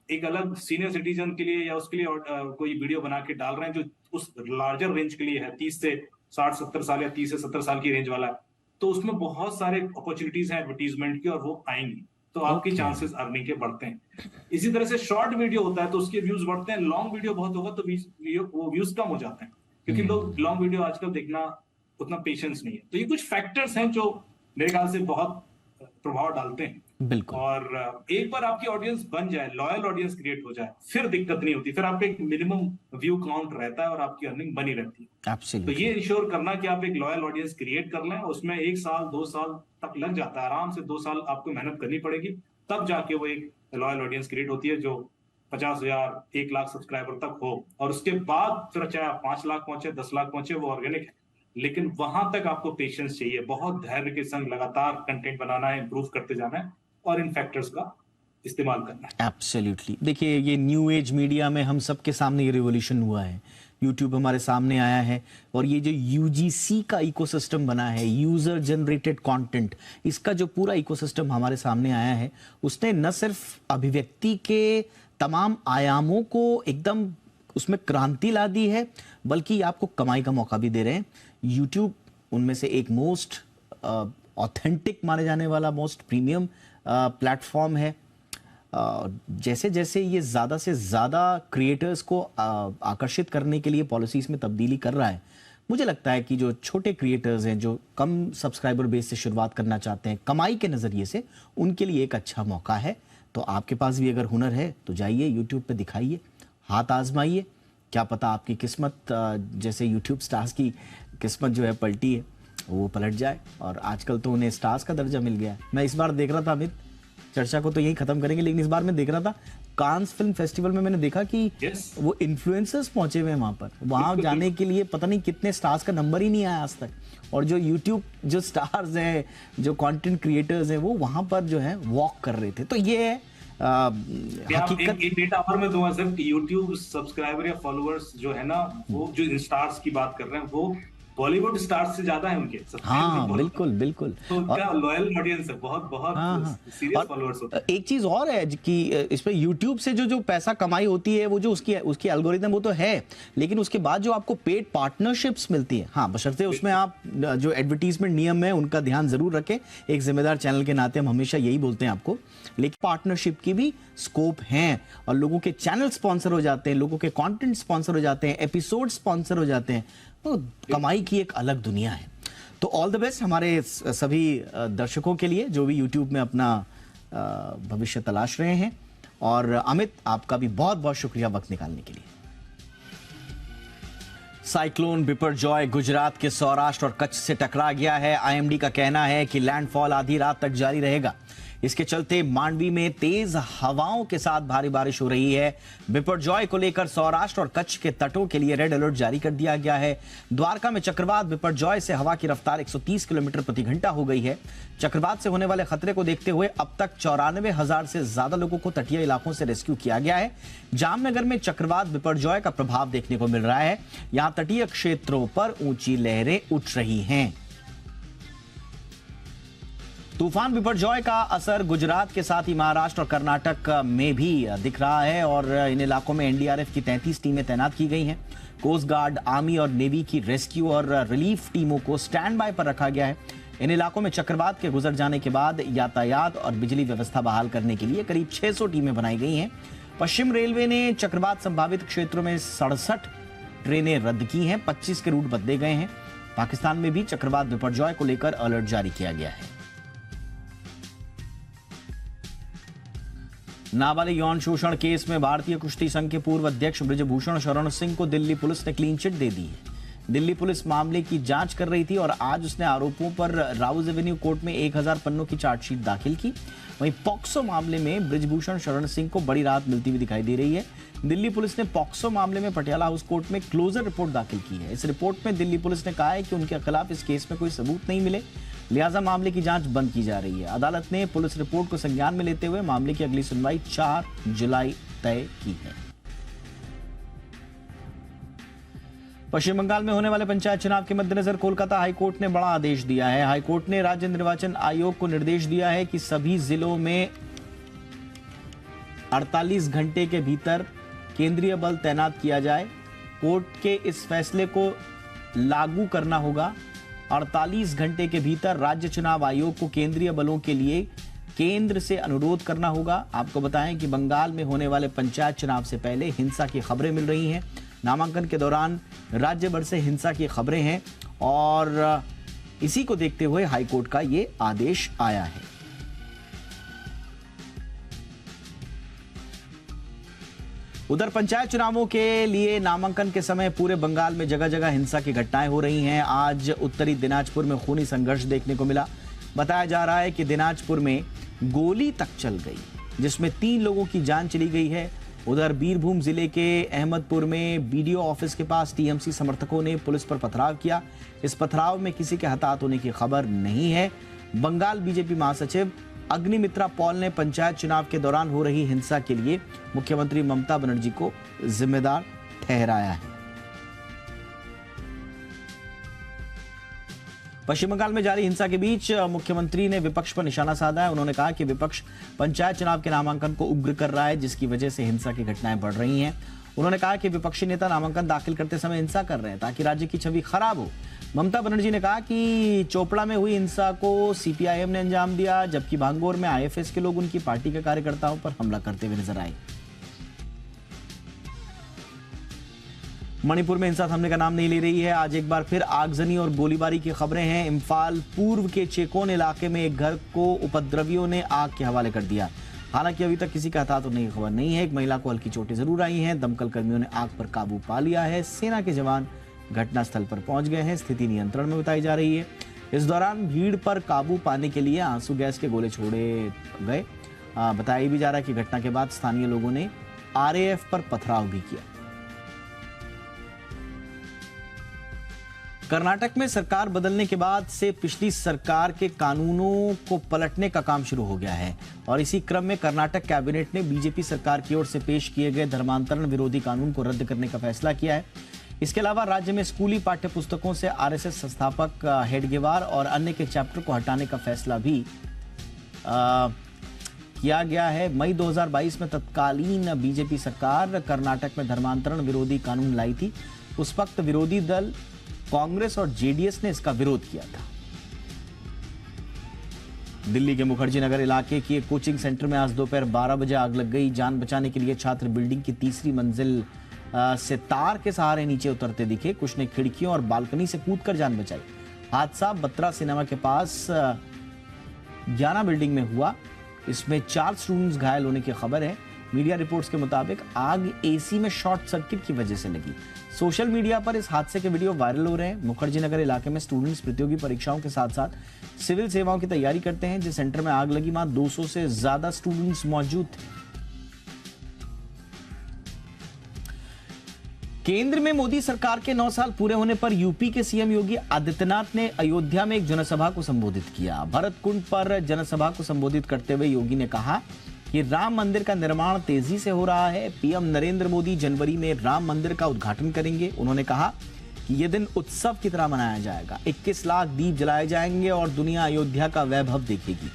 एक अलग सीनियर सिटीजन के लिए या उसके लिए कोई वीडियो बना के डाल रहे हैं जो उस लार्जर रेंज के लिए है, 30 से 60-70 साल या 30 से 70 साल की रेंज वाला है, तो उसमें बहुत सारे अपॉर्चुनिटीज हैं एडवर्टीजमेंट की, और वो आएंगी, तो आपके चांसेस अर्निंग के बढ़ते हैं। इसी तरह से शॉर्ट वीडियो होता है तो उसके व्यूज बढ़ते हैं, लॉन्ग वीडियो बहुत होगा तो वो व्यूज कम हो जाते हैं, क्योंकि लोग लॉन्ग वीडियो आजकल देखना उतना पेशेंस नहीं है। तो ये कुछ फैक्टर्स हैं जो मेरे ख्याल से बहुत प्रभाव डालते हैं। बिल्कुल। और एक बार आपकी ऑडियंस बन जाए, लॉयल ऑडियंस क्रिएट हो जाए, फिर दिक्कत नहीं होती, फिर आपका एक मिनिमम व्यू काउंट रहता है और आपकी अर्निंग बनी रहती है। Absolutely. तो ये इंश्योर करना कि आप एक लॉयल ऑडियंस क्रिएट कर लें, उसमें 1 साल 2 साल तक लग जाता है, आराम से 2 साल आपको मेहनत करनी पड़ेगी, तब जाके वो एक लॉयल ऑडियंस क्रिएट होती है जो 50,000 1 लाख सब्सक्राइबर तक हो, और उसके बाद फिर चाहे 5 लाख पहुंचे, 10 लाख पहुंचे, वो ऑर्गेनिक है। लेकिन वहां तक आपको पेशेंस चाहिए, बहुत धैर्य के संग लगातार कंटेंट बनाना है, इंप्रूव करते जाना है और इन फैक्टर्स का इस्तेमाल करना है। एब्सोल्युटली। देखिए, ये न्यू एज मीडिया में हम सबके सामने ये रिवॉल्यूशन हुआ है। यूट्यूब हमारे सामने आया है, और ये जो यूजीसी का इकोसिस्टम बना है, यूजर जनरेटेड कंटेंट, इसका जो पूरा इकोसिस्टम हमारे सामने आया है, उसने न सिर्फ अभिव्यक्ति के तमाम आयामों को एकदम उसमें क्रांति ला दी है, बल्कि आपको कमाई का मौका भी दे रहे हैं। यूट्यूब उनमें से एक मोस्ट ऑथेंटिक माने जाने वाला, मोस्ट प्रीमियम प्लेटफॉर्म है, जैसे जैसे ये ज़्यादा से ज़्यादा क्रिएटर्स को आकर्षित करने के लिए पॉलिसीज़ में तब्दीली कर रहा है, मुझे लगता है कि जो छोटे क्रिएटर्स हैं, जो कम सब्सक्राइबर बेस से शुरुआत करना चाहते हैं कमाई के नज़रिए से, उनके लिए एक अच्छा मौका है। तो आपके पास भी अगर हुनर है तो जाइए यूट्यूब पे दिखाइए, हाथ आजमाइए, क्या पता आपकी किस्मत जैसे यूट्यूब स्टार्स की किस्मत जो है पलटी है वो पलट जाए। और आजकल तो उन्हें स्टार्स का दर्जा मिल गया है। मैं इस बार देख रहा था, अमित, चर्चा को तो यही खत्म करेंगे, लेकिन इस बार मैं देख रहा था कांस फिल्म फेस्टिवल में, मैंने देखा कि वो इन्फ्लुएंसर्स पहुंचे हुए हैं वहां पर। वहां जाने के लिए पता नहीं कितने स्टार्स का नंबर ही नहीं आया आज तक। और जो यूट्यूब जो स्टार्स हैं, जो कंटेंट क्रिएटर्स हैं, वो वहां पर जो है वॉक कर रहे थे। तो ये है हकीकत। एक डेटा और मैं दूंगा सर, यूट्यूब सब्सक्राइबर या फॉलोअर्स जो है ना, वो जो स्टार्स की बात कर रहे हैं वो बॉलीवुड स्टार्स से ज्यादा है उनके। हाँ बिल्कुल बिल्कुल। तो उनका लॉयल ऑडियंस है, बहुत बहुत सीरियस फॉलोअर्स होते हैं। एक चीज और है कि इस पे यूट्यूब से जो पैसा कमाई होती है, वो जो उसकी एल्गोरिदम वो तो है, लेकिन उसके बाद जो आपको पेड पार्टनरशिप्स मिलती है, हाँ, बशर्ते उसमें आप जो एडवर्टीजमेंट नियम है उनका ध्यान जरूर रखें। एक जिम्मेदार चैनल के नाते हम हमेशा यही बोलते हैं आपको, लेकिन पार्टनरशिप की भी स्कोप है और लोगों के चैनल स्पॉन्सर हो जाते हैं, लोगों के कंटेंट स्पॉन्सर हो जाते हैं, एपिसोड स्पॉन्सर हो जाते हैं। तो कमाई की एक अलग दुनिया है। तो ऑल द बेस्ट हमारे सभी दर्शकों के लिए जो भी यूट्यूब में अपना भविष्य तलाश रहे हैं। और अमित, आपका भी बहुत बहुत शुक्रिया वक्त निकालने के लिए। साइक्लोन बिपरजॉय गुजरात के सौराष्ट्र और कच्छ से टकरा गया है। आईएमडी का कहना है कि लैंडफॉल आधी रात तक जारी रहेगा। इसके चलते मांडवी में तेज हवाओं के साथ भारी बारिश हो रही है। बिपरजॉय को लेकर सौराष्ट्र और कच्छ के तटों के लिए रेड अलर्ट जारी कर दिया गया है। द्वारका में चक्रवात बिपरजॉय से हवा की रफ्तार 130 किलोमीटर प्रति घंटा हो गई है। चक्रवात से होने वाले खतरे को देखते हुए अब तक 94,000 से ज्यादा लोगों को तटीय इलाकों से रेस्क्यू किया गया है। जामनगर में चक्रवात बिपरजॉय का प्रभाव देखने को मिल रहा है। यहां तटीय क्षेत्रों पर ऊंची लहरें उठ रही हैं। तूफान बिपरजॉय का असर गुजरात के साथ ही महाराष्ट्र और कर्नाटक में भी दिख रहा है और इन इलाकों में एनडीआरएफ की 33 टीमें तैनात की गई हैं। कोस्ट गार्ड, आर्मी और नेवी की रेस्क्यू और रिलीफ टीमों को स्टैंड बाय पर रखा गया है। इन इलाकों में चक्रवात के गुजर जाने के बाद यातायात और बिजली व्यवस्था बहाल करने के लिए करीब 600 टीमें बनाई गई हैं। पश्चिम रेलवे ने चक्रवात संभावित क्षेत्रों में 67 ट्रेनें रद्द की हैं। 25 के रूट बदले गए हैं। पाकिस्तान में भी चक्रवात बिपरजॉय को लेकर अलर्ट जारी किया गया है। नाबालिग यौन शोषण केस में भारतीय कुश्ती संघ के पूर्व अध्यक्ष बृजभूषण शरण सिंह को दिल्ली पुलिस ने क्लीन चिट दे दी है। दिल्ली पुलिस मामले की जांच कर रही थी और आज उसने आरोपों पर राउज एवेन्यू कोर्ट में 1000 पन्नों की चार्जशीट दाखिल की। वहीं पॉक्सो मामले में बृजभूषण शरण सिंह को बड़ी राहत मिलती हुई दिखाई दे रही है। दिल्ली पुलिस ने पॉक्सो मामले में पटियाला हाउस कोर्ट में क्लोजर रिपोर्ट दाखिल की है। इस रिपोर्ट में दिल्ली पुलिस ने कहा है कि उनके खिलाफ इस केस में कोई सबूत नहीं मिले, लिहाजा मामले की जांच बंद की जा रही है। अदालत ने पुलिस रिपोर्ट को संज्ञान में लेते हुए मामले की अगली सुनवाई 4 जुलाई तय की है। पश्चिम बंगाल में होने वाले पंचायत चुनाव के मद्देनजर कोलकाता हाईकोर्ट ने बड़ा आदेश दिया है। हाईकोर्ट ने राज्य निर्वाचन आयोग को निर्देश दिया है कि सभी जिलों में 48 घंटे के भीतर केंद्रीय बल तैनात किया जाए। कोर्ट के इस फैसले को लागू करना होगा। 48 घंटे के भीतर राज्य चुनाव आयोग को केंद्रीय बलों के लिए केंद्र से अनुरोध करना होगा। आपको बताएं कि बंगाल में होने वाले पंचायत चुनाव से पहले हिंसा की खबरें मिल रही हैं। नामांकन के दौरान राज्य भर से हिंसा की खबरें हैं और इसी को देखते हुए हाईकोर्ट का ये आदेश आया है। उधर पंचायत चुनावों के लिए नामांकन के समय पूरे बंगाल में जगह जगह हिंसा की घटनाएं हो रही हैं। आज उत्तरी दिनाजपुर में खूनी संघर्ष देखने को मिला। बताया जा रहा है कि दिनाजपुर में गोली तक चल गई, जिसमें 3 लोगों की जान चली गई है। उधर बीरभूम जिले के अहमदपुर में बीडीओ ऑफिस के पास टीएमसी समर्थकों ने पुलिस पर पथराव किया। इस पथराव में किसी के हताहत होने की खबर नहीं है। बंगाल बीजेपी महासचिव अग्निमित्रा पॉल ने पंचायत चुनाव के दौरान हो रही हिंसा के लिए मुख्यमंत्री ममता बनर्जी को जिम्मेदार ठहराया है। पश्चिम बंगाल में जारी हिंसा के बीच मुख्यमंत्री ने विपक्ष पर निशाना साधा है। उन्होंने कहा कि विपक्ष पंचायत चुनाव के नामांकन को उग्र कर रहा है, जिसकी वजह से हिंसा की घटनाएं बढ़ रही हैं। उन्होंने कहा कि विपक्षी नेता नामांकन दाखिल करते समय हिंसा कर रहे हैं ताकि राज्य की छवि खराब हो। ममता बनर्जी ने कहा कि चोपड़ा में हुई हिंसा को सीपीआईएम ने अंजाम दिया, जबकि भांगोर में आईएफएस के लोग उनकी पार्टी के कार्यकर्ताओं पर हमला करते हुए नजर आए। मणिपुर में हिंसा थमने का नाम नहीं ले रही है। आज एक बार फिर आगजनी और गोलीबारी की खबरें हैं। इम्फाल पूर्व के चेकोन इलाके में एक घर को उपद्रवियों ने आग के हवाले कर दिया। हालांकि अभी तक किसी का हताहत होने की खबर नहीं है। एक महिला को हल्की चोटें जरूर आई हैं। दमकल कर्मियों ने आग पर काबू पा लिया है। सेना के जवान घटनास्थल पर पहुंच गए हैं। स्थिति नियंत्रण में बताई जा रही है। इस दौरान भीड़ पर काबू पाने के लिए आंसू गैस के गोले छोड़े गए। बताया भी जा रहा है कि घटना के बाद स्थानीय लोगों ने आरएएफ पर पथराव भी किया। कर्नाटक में सरकार बदलने के बाद से पिछली सरकार के कानूनों को पलटने का काम शुरू हो गया है और इसी क्रम में कर्नाटक कैबिनेट ने बीजेपी सरकार की ओर से पेश किए गए धर्मांतरण विरोधी कानून को रद्द करने का फैसला किया है। इसके अलावा राज्य में स्कूली पाठ्य पुस्तकों से आरएसएस संस्थापक हेडगेवार और अन्य के चैप्टर को हटाने का फैसला भी किया गया है। मई 2022 में तत्कालीन बीजेपी सरकार कर्नाटक में धर्मांतरण विरोधी कानून लाई थी। उस वक्त विरोधी दल कांग्रेस और जेडीएस ने इसका विरोध किया था। दिल्ली के मुखर्जी नगर इलाके की एक कोचिंग सेंटर में आज दोपहर 12 बजे आग लग गई। जान बचाने के लिए छात्र बिल्डिंग की तीसरी मंजिल से तार के सहारे नीचे उतरते दिखे। कुछ ने खिड़कियों और बालकनी से कूदकर जान बचाई। हादसा बत्रा सिनेमा के पास ज्ञाना बिल्डिंग में हुआ। इसमें 4 स्टूडेंट्स घायल होने की खबर है। मीडिया रिपोर्ट्स के मुताबिक आग एसी में शॉर्ट सर्किट की वजह से लगी। सोशल मीडिया पर इस हादसे के वीडियो वायरल हो रहे हैं। मुखर्जी नगर इलाके में स्टूडेंट्स प्रतियोगी परीक्षाओं के साथ साथ सिविल सेवाओं की तैयारी करते हैं। जिस सेंटर में आग लगी वहां 200 से ज्यादा स्टूडेंट्स मौजूद थे। केंद्र में मोदी सरकार के 9 साल पूरे होने पर यूपी के सीएम योगी आदित्यनाथ ने अयोध्या में एक जनसभा को संबोधित किया। भरत कुंड पर जनसभा को संबोधित करते हुए योगी ने कहा कि राम मंदिर का निर्माण तेजी से हो रहा है। पीएम नरेंद्र मोदी जनवरी में राम मंदिर का उद्घाटन करेंगे। उन्होंने कहा कि यह दिन उत्सव की तरह मनाया जाएगा। 21 लाख दीप जलाए जाएंगे और दुनिया अयोध्या का वैभव देखेगी।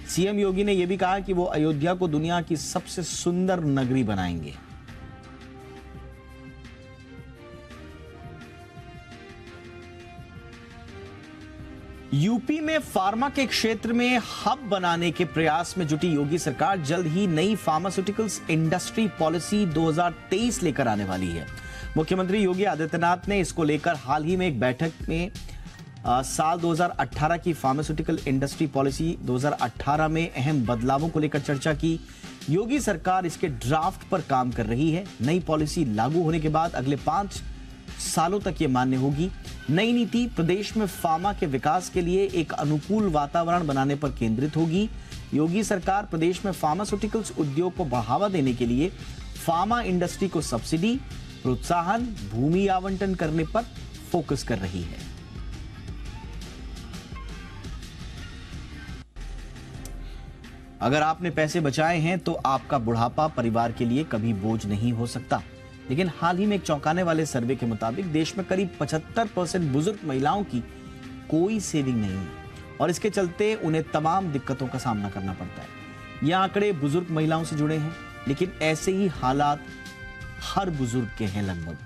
सीएम योगी ने यह भी कहा कि वो अयोध्या को दुनिया की सबसे सुंदर नगरी बनाएंगे। यूपी में फार्मा के क्षेत्र में हब बनाने के प्रयास में जुटी योगी सरकार जल्द ही नई फार्मास्यूटिकल्स इंडस्ट्री पॉलिसी 2023 लेकर आने वाली है। मुख्यमंत्री योगी आदित्यनाथ ने इसको लेकर हाल ही में एक बैठक में साल 2018 की फार्मास्यूटिकल इंडस्ट्री पॉलिसी 2018 में अहम बदलावों को लेकर चर्चा की। योगी सरकार इसके ड्राफ्ट पर काम कर रही है। नई पॉलिसी लागू होने के बाद अगले 5 सालों तक ये मान्य होगी। नई नीति प्रदेश में फार्मा के विकास के लिए एक अनुकूल वातावरण बनाने पर केंद्रित होगी। योगी सरकार प्रदेश में फार्मास्यूटिकल्स उद्योग को बढ़ावा देने के लिए फार्मा इंडस्ट्री को सब्सिडी, प्रोत्साहन, भूमि आवंटन करने पर फोकस कर रही है। अगर आपने पैसे बचाए हैं तो आपका बुढ़ापा परिवार के लिए कभी बोझ नहीं हो सकता। लेकिन हाल ही में एक चौंकाने वाले सर्वे के मुताबिक देश में करीब 75% बुजुर्ग महिलाओं की कोई सेविंग नहीं है और इसके चलते उन्हें तमाम दिक्कतों का सामना करना पड़ता है। ये आंकड़े बुजुर्ग महिलाओं से जुड़े हैं, लेकिन ऐसे ही हालात हर बुजुर्ग के हैं लगभग।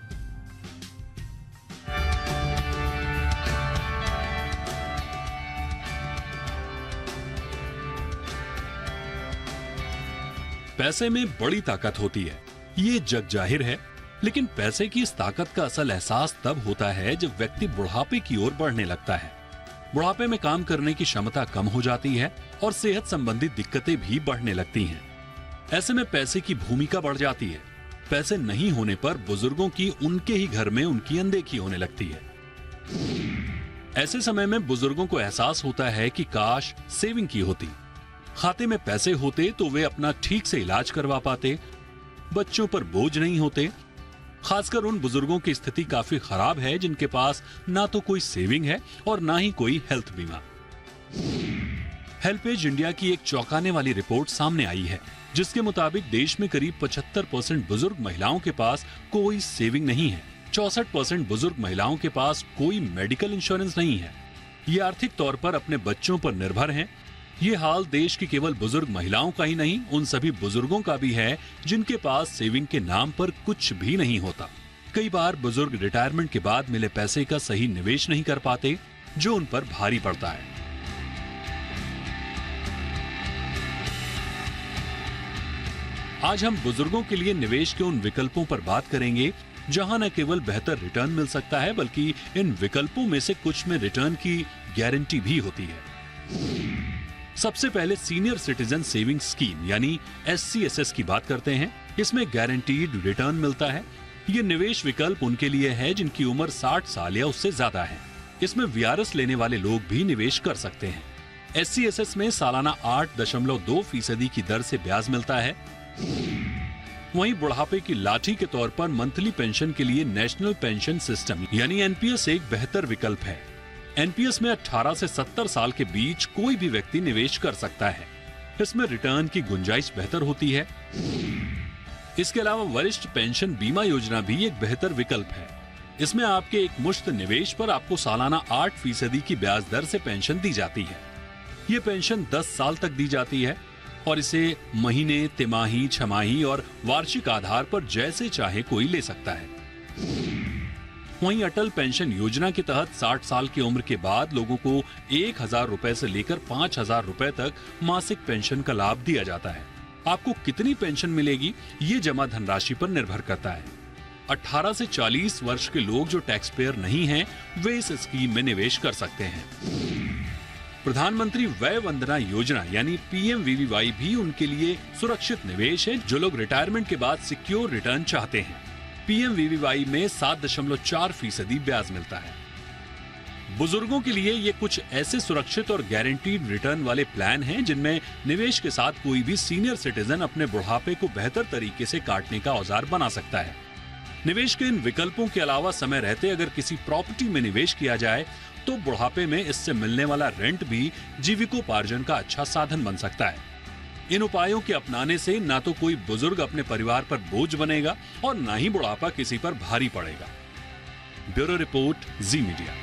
पैसे में बड़ी ताकत होती है, ये जग जाहिर है। लेकिन पैसे की इस ताकत का असल एहसास तब होता है जब व्यक्ति बुढ़ापे की ओर बढ़ने लगता है। बुढ़ापे में काम करने की क्षमता कम हो जाती है और सेहत संबंधी दिक्कतें भी बढ़ने लगती हैं। ऐसे में पैसे की भूमिका बढ़ जाती है। पैसे नहीं होने पर बुजुर्गों की उनके ही घर में उनकी अनदेखी होने लगती है। ऐसे समय में बुजुर्गों को एहसास होता है कि काश सेविंग की होती, खाते में पैसे होते तो वे अपना ठीक से इलाज करवा पाते, बच्चों पर बोझ नहीं होते। खासकर उन बुजुर्गों की स्थिति काफी खराब है जिनके पास ना तो कोई सेविंग है और ना ही कोई हेल्थ बीमा। हेल्पेज इंडिया की एक चौंकाने वाली रिपोर्ट सामने आई है, जिसके मुताबिक देश में करीब 75% बुजुर्ग महिलाओं के पास कोई सेविंग नहीं है। 64% बुजुर्ग महिलाओं के पास कोई मेडिकल इंश्योरेंस नहीं है। ये आर्थिक तौर पर अपने बच्चों पर निर्भर हैं। ये हाल देश की केवल बुजुर्ग महिलाओं का ही नहीं, उन सभी बुजुर्गों का भी है जिनके पास सेविंग के नाम पर कुछ भी नहीं होता। कई बार बुजुर्ग रिटायरमेंट के बाद मिले पैसे का सही निवेश नहीं कर पाते, जो उन पर भारी पड़ता है। आज हम बुजुर्गों के लिए निवेश के उन विकल्पों पर बात करेंगे जहां न केवल बेहतर रिटर्न मिल सकता है, बल्कि इन विकल्पों में से कुछ में रिटर्न की गारंटी भी होती है। सबसे पहले सीनियर सिटीजन सेविंग स्कीम यानी SCSS की बात करते हैं। इसमें गारंटीड रिटर्न मिलता है। ये निवेश विकल्प उनके लिए है जिनकी उम्र 60 साल या उससे ज्यादा है। इसमें VRS लेने वाले लोग भी निवेश कर सकते हैं। SCSS में सालाना 8.2% की दर से ब्याज मिलता है। वहीं बुढ़ापे की लाठी के तौर पर मंथली पेंशन के लिए नेशनल पेंशन सिस्टम यानी NPS एक बेहतर विकल्प है। NPS में 18 से 70 साल के बीच कोई भी व्यक्ति निवेश कर सकता है। इसमें रिटर्न की गुंजाइश बेहतर होती है। इसके अलावा वरिष्ठ पेंशन बीमा योजना भी एक बेहतर विकल्प है। इसमें आपके एक मुश्त निवेश पर आपको सालाना 8% की ब्याज दर से पेंशन दी जाती है। ये पेंशन 10 साल तक दी जाती है और इसे महीने, तिमाही, छमाही और वार्षिक आधार पर जैसे चाहे कोई ले सकता है। वहीं अटल पेंशन योजना के तहत 60 साल की उम्र के बाद लोगों को 1,000 रुपए से लेकर 5,000 रुपए तक मासिक पेंशन का लाभ दिया जाता है। आपको कितनी पेंशन मिलेगी ये जमा धनराशि पर निर्भर करता है। 18 से 40 वर्ष के लोग जो टैक्स पेयर नहीं हैं, वे इस स्कीम में निवेश कर सकते हैं। प्रधानमंत्री वय वंदना योजना यानी PMVVY भी उनके लिए सुरक्षित निवेश है जो लोग रिटायरमेंट के बाद सिक्योर रिटर्न चाहते हैं। PMVVY में 7.4% ब्याज मिलता है। बुजुर्गों के लिए ये कुछ ऐसे सुरक्षित और गारंटीड रिटर्न वाले प्लान हैं जिनमें निवेश के साथ कोई भी सीनियर सिटीजन अपने बुढ़ापे को बेहतर तरीके से काटने का औजार बना सकता है। निवेश के इन विकल्पों के अलावा समय रहते अगर किसी प्रॉपर्टी में निवेश किया जाए तो बुढ़ापे में इससे मिलने वाला रेंट भी जीविकोपार्जन का अच्छा साधन बन सकता है। इन उपायों के अपनाने से ना तो कोई बुजुर्ग अपने परिवार पर बोझ बनेगा और ना ही बुढ़ापा किसी पर भारी पड़ेगा। ब्यूरो रिपोर्ट, जी मीडिया।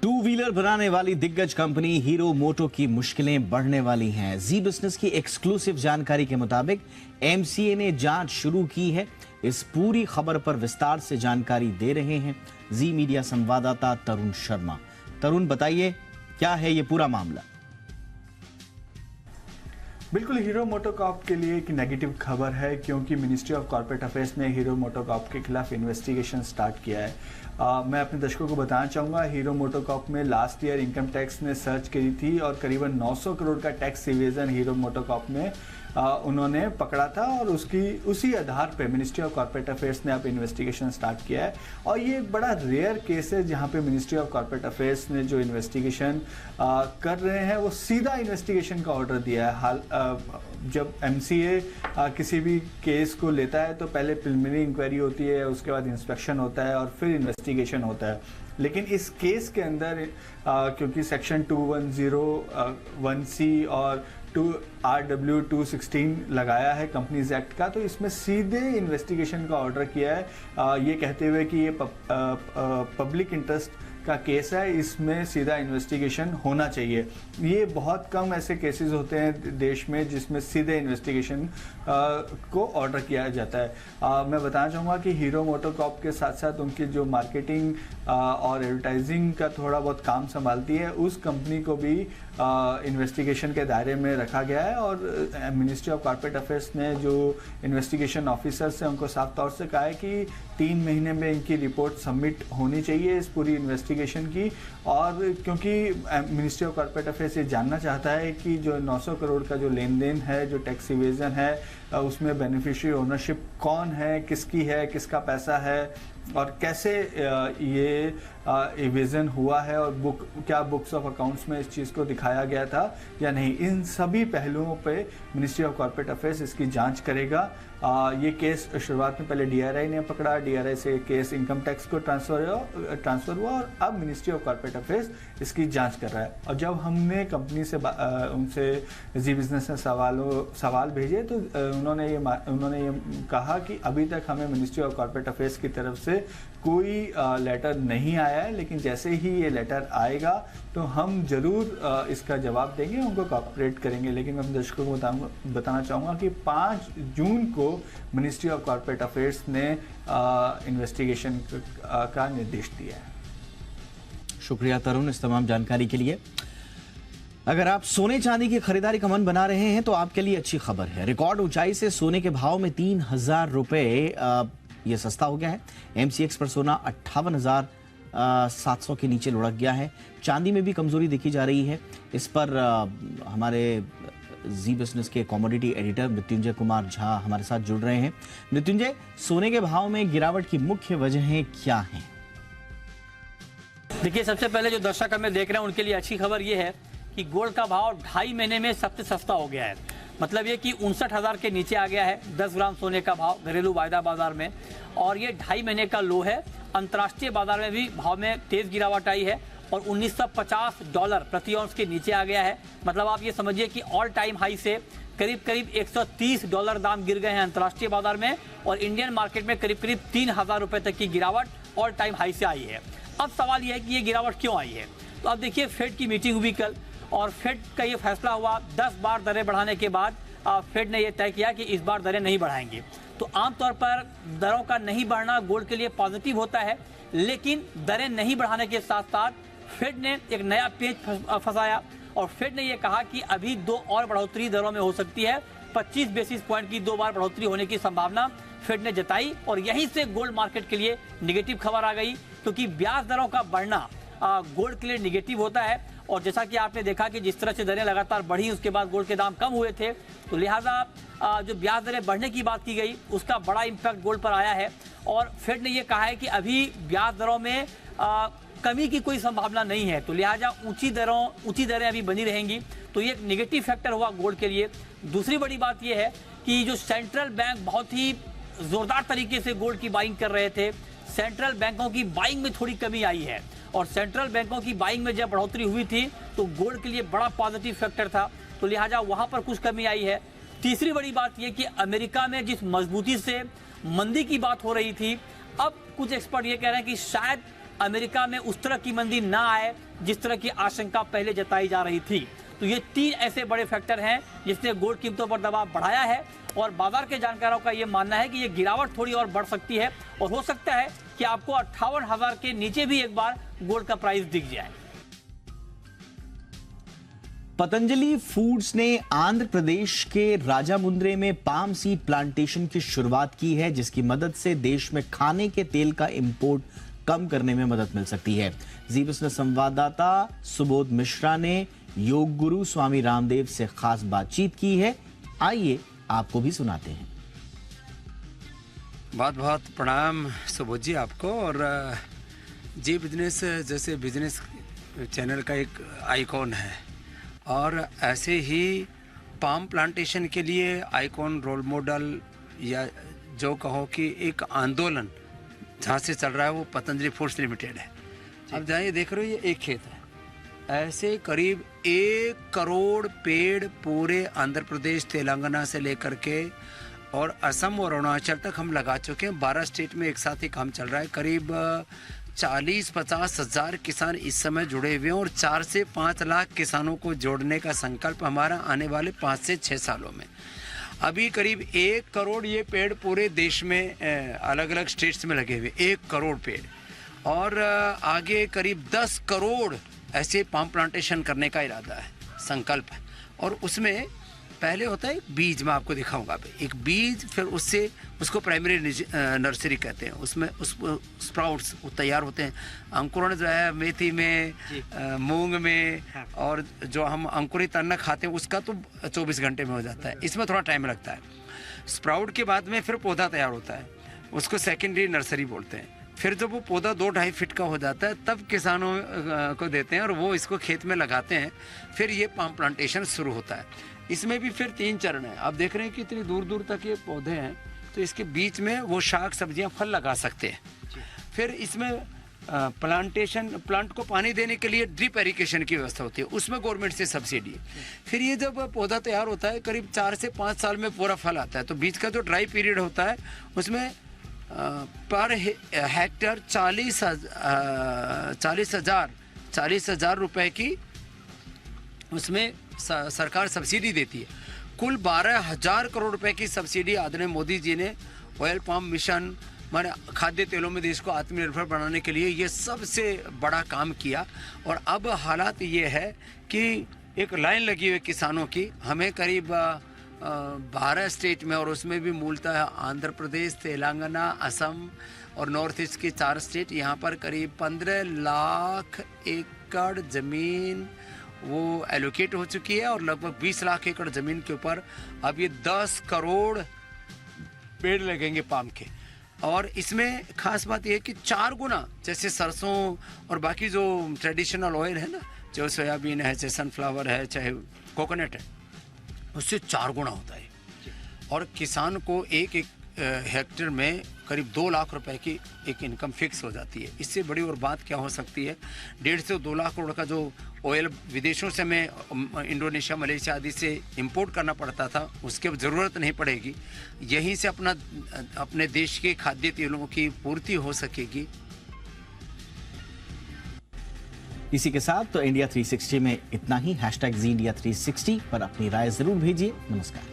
टू व्हीलर बनाने वाली दिग्गज कंपनी हीरो मोटो की मुश्किलें बढ़ने वाली हैं। जी बिजनेस की एक्सक्लूसिव जानकारी के मुताबिक MCA ने जांच शुरू की है। इस पूरी खबर पर विस्तार से जानकारी दे रहे हैं जी मीडिया संवाददाता तरुण शर्मा। तरुण, बताइए क्या है ये पूरा मामला? बिल्कुल, हीरो मोटोकॉर्प के लिए एक नेगेटिव खबर है क्योंकि मिनिस्ट्री ऑफ कॉर्पोरेट अफेयर्स ने हीरो मोटोकॉर्प के खिलाफ इन्वेस्टिगेशन स्टार्ट किया है। मैं अपने दर्शकों को बताना चाहूँगा, हीरो मोटोकॉर्प में लास्ट ईयर इनकम टैक्स ने सर्च करी थी और करीबन 900 करोड़ का टैक्स इवेजन हीरो मोटोकॉर्प में उन्होंने पकड़ा था और उसी आधार पे मिनिस्ट्री ऑफ कॉर्पोरेट अफेयर्स ने अब इन्वेस्टिगेशन स्टार्ट किया है। और ये एक बड़ा रेयर केस है जहाँ पे मिनिस्ट्री ऑफ कॉर्पोरेट अफेयर्स ने जो इन्वेस्टिगेशन कर रहे हैं वो सीधा इन्वेस्टिगेशन का ऑर्डर दिया है। जब MCA किसी भी केस को लेता है तो पहले प्रिलिमिनरी इंक्वायरी होती है, उसके बाद इंस्पेक्शन होता है और फिर इन्वेस्टिगेशन होता है। लेकिन इस केस के अंदर क्योंकि सेक्शन 2101C और RW 216 लगाया है कंपनीज एक्ट का, तो इसमें सीधे इन्वेस्टिगेशन का ऑर्डर किया है, ये कहते हुए कि ये पब्लिक इंटरेस्ट का केस है, इसमें सीधा इन्वेस्टिगेशन होना चाहिए। ये बहुत कम ऐसे केसेस होते हैं देश में जिसमें सीधे इन्वेस्टिगेशन को ऑर्डर किया जाता है। मैं बताना चाहूँगा कि हीरो मोटोकॉर्प के साथ साथ उनकी जो मार्केटिंग और एडवर्टाइजिंग का थोड़ा बहुत काम संभालती है, उस कंपनी को भी इन्वेस्टिगेशन के दायरे में रखा गया है। और मिनिस्ट्री ऑफ कॉर्पोरेट अफेयर्स ने जो इन्वेस्टिगेशन ऑफिसर्स हैं उनको साफ तौर से कहा है कि 3 महीने में इनकी रिपोर्ट सबमिट होनी चाहिए इस पूरी इन्वेस्टिगेशन की। और क्योंकि मिनिस्ट्री ऑफ कॉर्पोरेट अफेयर्स ये जानना चाहता है कि जो 900 करोड़ का जो लेन देन है, जो टैक्स इवेजन है, उसमें बेनिफिशियरी ओनरशिप कौन है, किसकी है, किसका पैसा है और कैसे ये इवेजन हुआ है और क्या बुक्स ऑफ अकाउंट्स में इस चीज़ को दिखाया गया था या नहीं। इन सभी पहलुओं पे मिनिस्ट्री ऑफ कॉर्पोरेट अफेयर्स इसकी जांच करेगा। ये केस शुरुआत में पहले DRI ने पकड़ा, DRI से केस इनकम टैक्स को ट्रांसफ़र हुआ और अब मिनिस्ट्री ऑफ कॉर्पोरेट अफेयर्स इसकी जांच कर रहा है। और जब हमने कंपनी से उनसे जी बिजनेस ने सवाल भेजे तो उन्होंने ये कहा कि अभी तक हमें मिनिस्ट्री ऑफ कॉर्पोरेट अफेयर्स की तरफ से कोई लेटर नहीं आया है, लेकिन जैसे ही ये लेटर आएगा तो हम जरूर इसका जवाब देंगे, उनको कोऑपरेट करेंगे। लेकिन मैं दर्शकों को बताना चाहूँगा कि 5 जून को मिनिस्ट्री ऑफ कॉर्पोरेट अफेयर्स ने इन्वेस्टिगेशन का निर्देश दिया है। शुक्रिया तरुण इस तमाम जानकारी के लिए। अगर आप सोने चांदी की खरीदारी का मन बना रहे हैं तो आपके लिए अच्छी खबर है। रिकॉर्ड ऊंचाई से सोने के भाव में 3,000 रुपए ये सस्ता हो गया है। MCX पर सोना 58,700 के नीचे लुढ़क गया है। चांदी में भी कमजोरी देखी जा रही है। इस पर हमारे जी बिजनेस के कमोडिटी एडिटर मृत्युंजय कुमार झा हमारे साथ जुड़ रहे हैं। मृत्युंजय, सोने के भाव में गिरावट की मुख्य वजहें क्या हैं? देखिए, सबसे पहले जो दर्शक हमें देख रहे हैं उनके लिए अच्छी खबर ये है कि गोल्ड का भाव 2.5 महीने में सबसे सस्ता हो गया है। मतलब ये कि 59,000 के नीचे आ गया है 10 ग्राम सोने का भाव घरेलू वायदा बाजार में, और ये 2.5 महीने का लो है। अंतर्राष्ट्रीय बाजार में भी भाव में तेज गिरावट आई है और $1950 प्रति औंस के नीचे आ गया है। मतलब आप ये समझिए कि ऑल टाइम हाई से करीब $130 दाम गिर गए हैं अंतर्राष्ट्रीय बाजार में, और इंडियन मार्केट में करीब 3,000 रुपए तक की गिरावट ऑल टाइम हाई से आई है। अब सवाल यह है कि ये गिरावट क्यों आई है। तो अब देखिए, फेड की मीटिंग हुई कल और फेड का ये फैसला हुआ 10 बार दरें बढ़ाने के बाद फेड ने यह तय किया कि इस बार दरें नहीं बढ़ाएंगे। तो आमतौर पर दरों का नहीं बढ़ना गोल्ड के लिए पॉजिटिव होता है, लेकिन दरें नहीं बढ़ाने के साथ साथ फेड ने एक नया पेच फंसाया और फेड ने यह कहा कि अभी 2 और बढ़ोतरी दरों में हो सकती है। 25 बेसिस पॉइंट की 2 बार बढ़ोतरी होने की संभावना फेड ने जताई और यहीं से गोल्ड मार्केट के लिए नेगेटिव खबर आ गई, क्योंकि ब्याज दरों का बढ़ना गोल्ड के लिए नेगेटिव होता है। और जैसा कि आपने देखा कि जिस तरह से दरें लगातार बढ़ी उसके बाद गोल्ड के दाम कम हुए थे, तो लिहाजा जो ब्याज दरें बढ़ने की बात की गई उसका बड़ा इम्पैक्ट गोल्ड पर आया है। और फेड ने यह कहा है कि अभी ब्याज दरों में कमी की कोई संभावना नहीं है, तो लिहाजा ऊंची दरें अभी बनी रहेंगी। तो ये एक नेगेटिव फैक्टर हुआ गोल्ड के लिए। दूसरी बड़ी बात यह है कि जो सेंट्रल बैंक बहुत ही जोरदार तरीके से गोल्ड की बाइंग कर रहे थे, सेंट्रल बैंकों की बाइंग में थोड़ी कमी आई है और सेंट्रल बैंकों की बाइंग में जब बढ़ोतरी हुई थी तो गोल्ड के लिए बड़ा पॉजिटिव फैक्टर था, तो लिहाजा वहां पर कुछ कमी आई है। तीसरी बड़ी बात यह कि अमेरिका में जिस मजबूती से मंदी की बात हो रही थी, अब कुछ एक्सपर्ट ये कह रहे हैं कि शायद अमेरिका में उस तरह की मंदी ना आए जिस तरह की आशंका पहले जताई जा रही थी। तो ये 3 ऐसे बड़े फैक्टर हैं जिसने गोल्ड कीमतों पर दबाव बढ़ाया है और बाजार के जानकारों का ये मानना है कि ये गिरावट थोड़ी और बढ़ सकती है और हो सकता है कि आपको 58,000 के नीचे भी एक बार गोल्ड का प्राइस दिख जाए। पतंजलि फूड्स ने आंध्र प्रदेश के राजामुंद्रे में पाम सीड प्लांटेशन की शुरुआत की है, जिसकी मदद से देश में खाने के तेल का इंपोर्ट कम करने में मदद मिल सकती है। जी बिजनेस संवाददाता सुबोध मिश्रा ने योग गुरु स्वामी रामदेव से खास बातचीत की है। आइए आपको भी सुनाते हैं। बहुत बहुत प्रणाम सुबोध जी आपको। और जी बिजनेस जैसे बिजनेस चैनल का एक आइकॉन है और ऐसे ही पाम प्लांटेशन के लिए आइकॉन, रोल मॉडल या जो कहो कि एक आंदोलन जहाँ से चल रहा है वो पतंजलि फूड्स लिमिटेड है। अब जाइए देख रहे हो, ये एक खेत है, ऐसे करीब 1 करोड़ पेड़ पूरे आंध्र प्रदेश, तेलंगाना से लेकर के और असम और अरुणाचल तक हम लगा चुके हैं। 12 स्टेट में एक साथ ही काम चल रहा है। करीब 40-50 हज़ार किसान इस समय जुड़े हुए हैं और 4 से 5 लाख किसानों को जोड़ने का संकल्प हमारा आने वाले 5 से 6 सालों में। अभी करीब 1 करोड़ ये पेड़ पूरे देश में अलग अलग स्टेट्स में लगे हुए, 1 करोड़ पेड़, और आगे करीब 10 करोड़ ऐसे पाम प्लांटेशन करने का इरादा है, संकल्प है। और उसमें पहले होता है एक बीज, मैं आपको दिखाऊंगा अभी एक बीज, फिर उससे उसको प्राइमरी नर्सरी कहते हैं, उसमें उस स्प्राउट्स तैयार होते हैं। अंकुरण जो है मेथी में, मूंग में, और जो हम अंकुरित अन्न खाते हैं उसका तो 24 घंटे में हो जाता है, इसमें थोड़ा टाइम लगता है। स्प्राउट के बाद में फिर पौधा तैयार होता है, उसको सेकेंडरी नर्सरी बोलते हैं। फिर जब वो पौधा 2-2.5 फीट का हो जाता है तब किसानों को देते हैं और वो इसको खेत में लगाते हैं। फिर ये पाम प्लांटेशन शुरू होता है। इसमें भी फिर 3 चरण है। आप देख रहे हैं कि इतनी दूर दूर तक ये पौधे हैं, तो इसके बीच में वो शाक सब्जियां फल लगा सकते हैं। फिर इसमें प्लांट को पानी देने के लिए ड्रिप इरिगेशन की व्यवस्था होती है, उसमें गवर्नमेंट से सब्सिडी है। फिर ये जब पौधा तैयार होता है करीब 4 से 5 साल में पूरा फल आता है, तो बीच का जो ड्राई पीरियड होता है उसमें पर हेक्टर 40,000 रुपए की उसमें सरकार सब्सिडी देती है। कुल 12,000 करोड़ रुपए की सब्सिडी आदरणीय मोदी जी ने ऑयल पाम मिशन माने खाद्य तेलों में देश को आत्मनिर्भर बनाने के लिए ये सबसे बड़ा काम किया। और अब हालात ये है कि एक लाइन लगी हुई किसानों की, हमें करीब 12 स्टेट में, और उसमें भी मूलतः आंध्र प्रदेश, तेलंगाना, असम और नॉर्थ ईस्ट के 4 स्टेट, यहाँ पर करीब 15 लाख एकड़ ज़मीन वो एलोकेट हो चुकी है और लगभग 20 लाख एकड़ ज़मीन के ऊपर अब ये 10 करोड़ पेड़ लगेंगे पाम के। और इसमें खास बात यह है कि 4 गुना, जैसे सरसों और बाकी जो ट्रेडिशनल ऑयल है ना, चाहे सोयाबीन है, चाहे सनफ्लावर है, चाहे कोकोनट है, उससे 4 गुना होता है। और किसान को एक हेक्टेयर में करीब 2 लाख रुपए की एक इनकम फिक्स हो जाती है। इससे बड़ी और बात क्या हो सकती है? 1.5 से 2 लाख करोड़ का जो ऑयल विदेशों से हमें इंडोनेशिया, मलेशिया आदि से इंपोर्ट करना पड़ता था, उसकी अब ज़रूरत नहीं पड़ेगी। यहीं से अपने देश के खाद्य तेलों की पूर्ति हो सकेगी। इसी के साथ तो इंडिया 360 में इतना ही। #ZIndia360 पर अपनी राय जरूर भेजिए। नमस्कार।